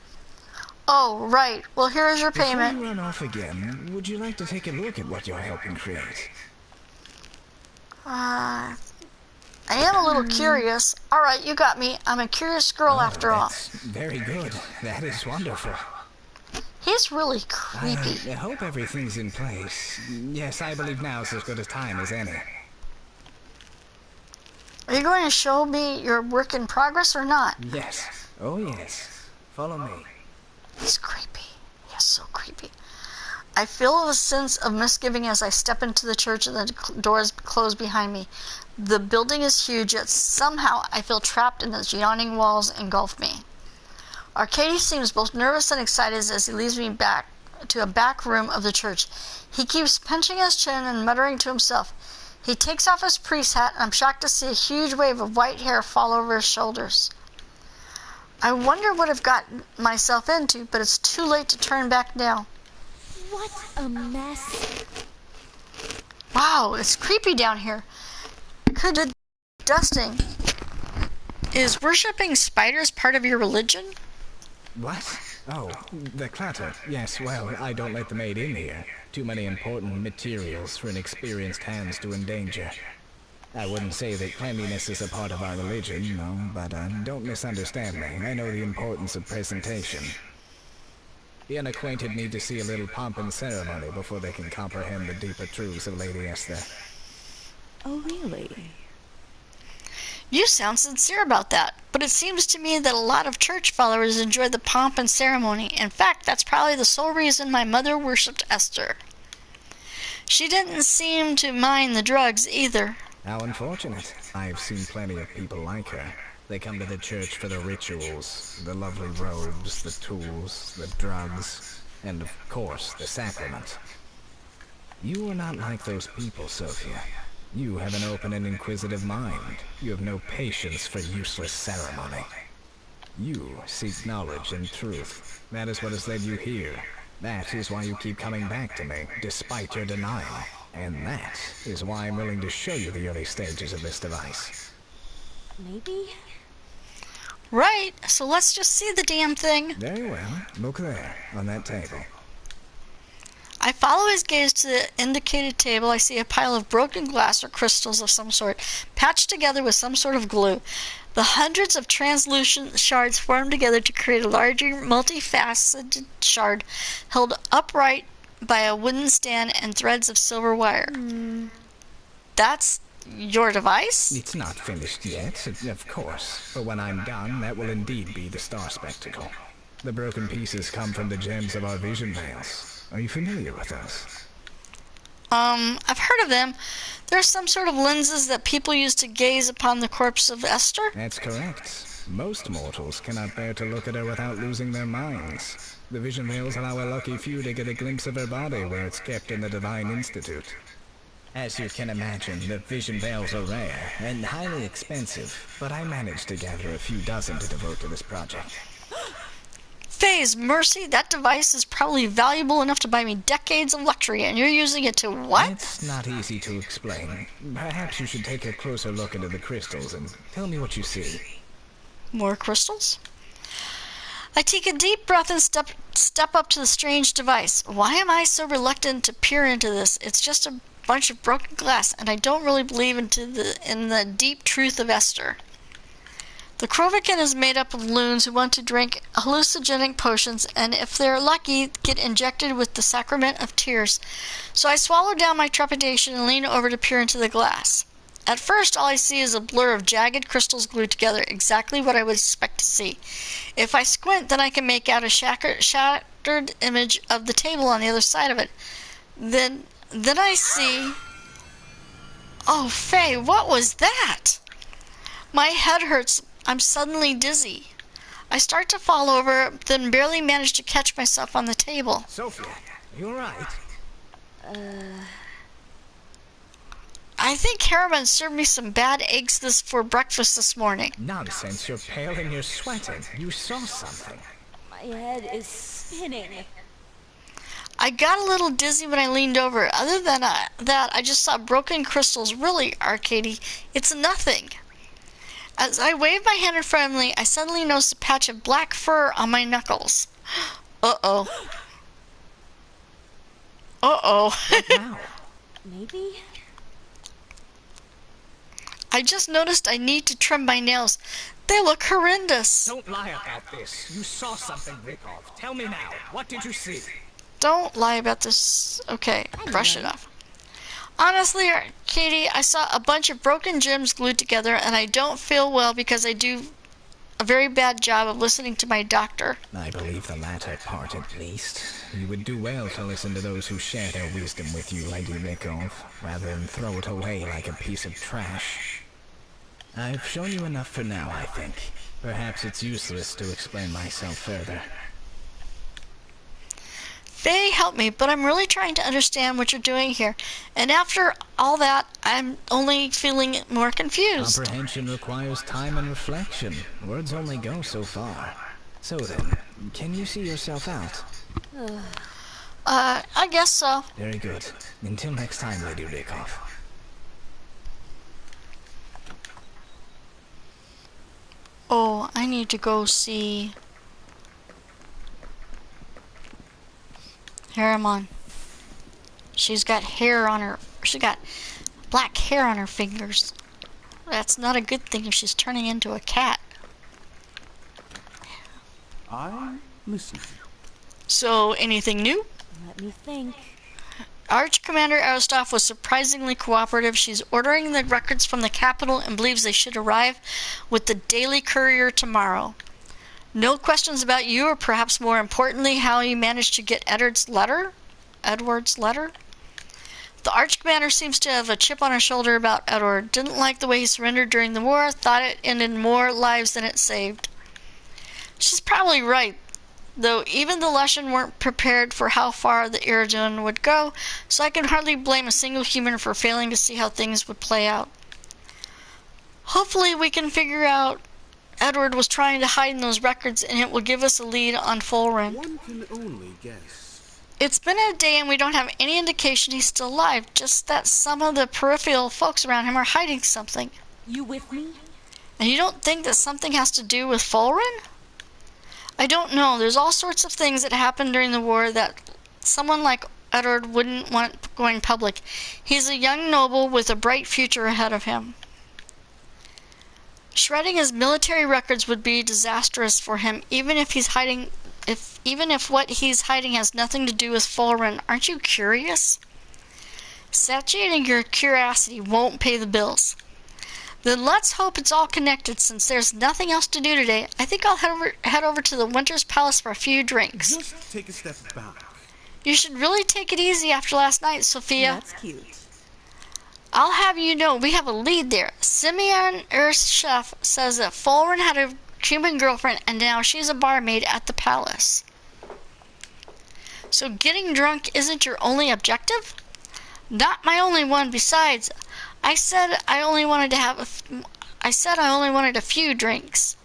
[SPEAKER 1] Oh, right. Well, here's your payment.
[SPEAKER 7] Before you run off again, would you like to take a look at what you're helping create?
[SPEAKER 1] I am a little curious. All right, you got me. I'm a curious girl after all.
[SPEAKER 7] That's very good. That is wonderful.
[SPEAKER 1] He's really creepy.
[SPEAKER 7] I hope everything's in place. Yes, I believe now's as good a time as any.
[SPEAKER 1] Are you going to show me your work in progress or not?
[SPEAKER 7] Yes. Oh, yes. Follow me.
[SPEAKER 1] He's creepy. He's so creepy. I feel a sense of misgiving as I step into the church and the doors close behind me. The building is huge, yet somehow I feel trapped and its yawning walls engulf me. Arcady seems both nervous and excited as he leads me back to a back room of the church. He keeps pinching his chin and muttering to himself. He takes off his priest's hat, and I'm shocked to see a huge wave of white hair fall over his shoulders. I wonder what I've gotten myself into, but it's too late to turn back now.
[SPEAKER 2] What a mess.
[SPEAKER 1] Wow, it's creepy down here. Could the dusting... Is worshipping spiders part of your religion?
[SPEAKER 7] What? Oh, the clutter. Yes, well, I don't let the maid in here. Too many important materials for inexperienced hands to endanger. I wouldn't say that cleanliness is a part of our religion, no, but don't misunderstand me. I know the importance of presentation. The unacquainted need to see a little pomp and ceremony before they can comprehend the deeper truths of Lady Esther.
[SPEAKER 2] Oh, really?
[SPEAKER 1] You sound sincere about that, but it seems to me that a lot of church followers enjoy the pomp and ceremony. In fact, that's probably the sole reason my mother worshipped Esther. She didn't seem to mind the drugs either.
[SPEAKER 7] How unfortunate. I've seen plenty of people like her. They come to the church for the rituals, the lovely robes, the tools, the drugs, and of course, the sacrament. You are not like those people, Sophia. You have an open and inquisitive mind. You have no patience for useless ceremony. You seek knowledge and truth. That is what has led you here. That is why you keep coming back to me, despite your denial. And that is why I'm willing to show you the early stages of this device.
[SPEAKER 2] Maybe?
[SPEAKER 1] Right, so let's just see the damn thing.
[SPEAKER 7] Very well. Look there, on that table.
[SPEAKER 1] I follow his gaze to the indicated table. I see a pile of broken glass or crystals of some sort, patched together with some sort of glue. The hundreds of translucent shards form together to create a larger, multifaceted shard held upright by a wooden stand and threads of silver wire. That's your device?
[SPEAKER 7] It's not finished yet, of course. But when I'm done, that will indeed be the star spectacle. The broken pieces come from the gems of our vision veils. Are you familiar with those?
[SPEAKER 1] I've heard of them. They're some sort of lenses that people use to gaze upon the corpse of Esther?
[SPEAKER 7] That's correct. Most mortals cannot bear to look at her without losing their minds. The vision veils allow a lucky few to get a glimpse of her body where it's kept in the Divine Institute. As you can imagine, the vision veils are rare and highly expensive, but I managed to gather a few dozen to devote to this project.
[SPEAKER 1] Faye's mercy, that device is probably valuable enough to buy me decades of luxury, and you're using it to what?
[SPEAKER 7] It's not easy to explain. Perhaps you should take a closer look into the crystals and tell me what you see.
[SPEAKER 1] More crystals? I take a deep breath and step up to the strange device. Why am I so reluctant to peer into this? It's just a bunch of broken glass, and I don't really believe in the deep truth of Esther. The Krovikin is made up of loons who want to drink hallucinogenic potions, and if they're lucky, get injected with the sacrament of tears. So I swallow down my trepidation and lean over to peer into the glass. At first, all I see is a blur of jagged crystals glued together, exactly what I would expect to see. If I squint, then I can make out a shattered image of the table on the other side of it. Then I see... Oh, Faye, what was that? My head hurts. I'm suddenly dizzy. I start to fall over, then barely manage to catch myself on the table.
[SPEAKER 7] Sophia, you alright?
[SPEAKER 1] I think Harriman served me some bad eggs for breakfast this morning.
[SPEAKER 7] Nonsense, you're pale and you're sweating. You saw something.
[SPEAKER 2] My head is spinning.
[SPEAKER 1] I got a little dizzy when I leaned over. Other than that, I just saw broken crystals. Really, Arcady, it's nothing. As I waved my hand in friendly, I suddenly noticed a patch of black fur on my knuckles. Uh-oh. Uh-oh.
[SPEAKER 7] What now?
[SPEAKER 2] Maybe?
[SPEAKER 1] I just noticed I need to trim my nails. They look horrendous.
[SPEAKER 7] Don't lie about this. You saw something, Rikov. Tell me now. What did you see?
[SPEAKER 1] Don't lie about this. Okay, brush it off. Honestly, Katie, I saw a bunch of broken gems glued together, and I don't feel well because I do a very bad job of listening to my doctor.
[SPEAKER 7] I believe the latter part, at least. You would do well to listen to those who share their wisdom with you, Lady Rikov, rather than throw it away like a piece of trash. I've shown you enough for now, I think. Perhaps it's useless to explain myself further.
[SPEAKER 1] Faye, help me, but I'm really trying to understand what you're doing here. And after all that, I'm only feeling more confused.
[SPEAKER 7] Comprehension requires time and reflection. Words only go so far. So then, can you see yourself out?
[SPEAKER 1] I guess so.
[SPEAKER 7] Very good. Until next time, Lady Rikov.
[SPEAKER 1] Oh, I need to go see Harriman. She's got hair on her. She got black hair on her fingers. That's not a good thing if she's turning into a cat.
[SPEAKER 4] I listen.
[SPEAKER 1] So, anything new?
[SPEAKER 2] Let me think.
[SPEAKER 1] Arch Commander Aristov was surprisingly cooperative. She's ordering the records from the capital and believes they should arrive with the Daily Courier tomorrow. No questions about you, or perhaps more importantly, how you managed to get Edward's letter? The Arch Commander seems to have a chip on her shoulder about Edward. Didn't like the way he surrendered during the war. Thought it ended more lives than it saved. She's probably right, though even the Lushan weren't prepared for how far the Iridun would go, so I can hardly blame a single human for failing to see how things would play out. Hopefully we can figure out Edward was trying to hide in those records, and it will give us a lead on Fulren.
[SPEAKER 4] One can only guess.
[SPEAKER 1] It's been a day and we don't have any indication he's still alive, just that some of the peripheral folks around him are hiding something.
[SPEAKER 2] You with me?
[SPEAKER 1] And you don't think that something has to do with Fulren? I don't know. There's all sorts of things that happened during the war that someone like Edward wouldn't want going public. He's a young noble with a bright future ahead of him. Shredding his military records would be disastrous for him, even if what he's hiding has nothing to do with Fulren. Aren't you curious? Satiating your curiosity won't pay the bills. Then let's hope it's all connected. Since there's nothing else to do today, I think I'll head over to the Winter's Palace for a few drinks.
[SPEAKER 4] Just take a step back.
[SPEAKER 1] You should really take it easy after last night, Sophia.
[SPEAKER 2] That's cute.
[SPEAKER 1] I'll have you know, we have a lead there. Simeon Chef says that Fulren had a Cuban girlfriend and now she's a barmaid at the palace. So getting drunk isn't your only objective? Not my only one. Besides, I said I only wanted a few drinks.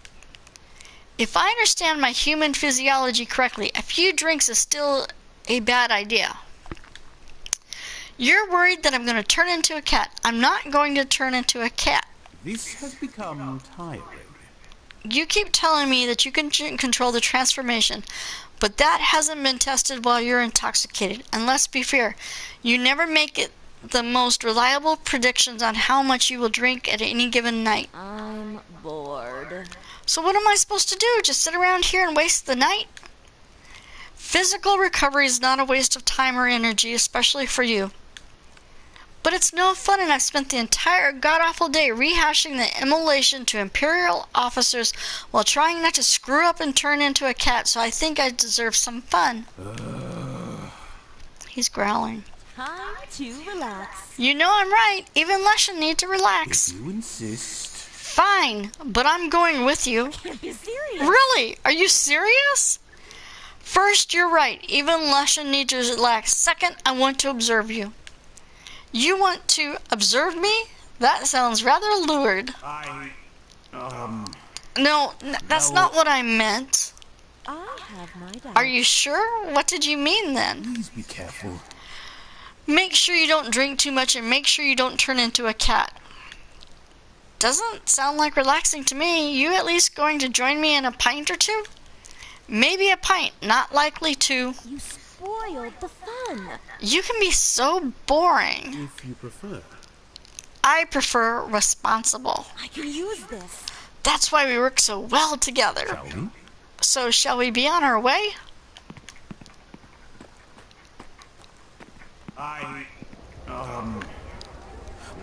[SPEAKER 1] If I understand my human physiology correctly, a few drinks is still a bad idea. You're worried that I'm going to turn into a cat. I'm not going to turn into a cat.
[SPEAKER 4] This has become tiring.
[SPEAKER 1] You keep telling me that you can control the transformation, but that hasn't been tested while you're intoxicated. And let's be fair, you never make it the most reliable predictions on how much you will drink at any given night.
[SPEAKER 2] I'm bored.
[SPEAKER 1] So what am I supposed to do? Just sit around here and waste the night? Physical recovery is not a waste of time or energy, especially for you. But it's no fun, and I've spent the entire god-awful day rehashing the immolation to Imperial officers while trying not to screw up and turn into a cat, so I think I deserve some fun. He's growling.
[SPEAKER 2] Time to relax.
[SPEAKER 1] You know I'm right. Even Lushan need to relax.
[SPEAKER 4] If you insist.
[SPEAKER 1] Fine, but I'm going with you.
[SPEAKER 2] Can't be serious.
[SPEAKER 1] Really? Are you serious? First, you're right. Even Lushan need to relax. Second, I want to observe you. You want to observe me? That sounds rather lured. No, that's not what I meant.
[SPEAKER 2] I have my doubts.
[SPEAKER 1] Are you sure? What did you mean then?
[SPEAKER 4] Please be careful.
[SPEAKER 1] Make sure you don't drink too much and make sure you don't turn into a cat. Doesn't sound like relaxing to me. You at least going to join me in a pint or two? Maybe a pint, not likely to.
[SPEAKER 2] You spoiled the fun.
[SPEAKER 1] You can be so boring.
[SPEAKER 4] If you prefer.
[SPEAKER 1] I prefer responsible.
[SPEAKER 2] I can use this.
[SPEAKER 1] That's why we work so well together.
[SPEAKER 4] Shall we?
[SPEAKER 1] So shall we be on our way?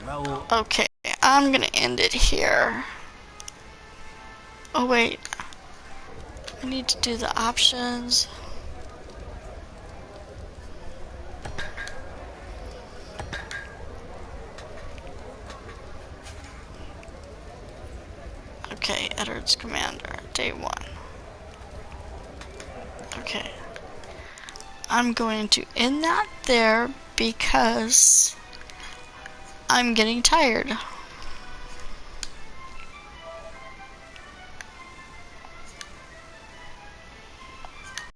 [SPEAKER 4] Well,
[SPEAKER 1] Okay, I'm gonna end it here. Oh wait, I need to do the options. Okay, Edward's Commander, day 1. Okay. I'm going to end that there because I'm getting tired.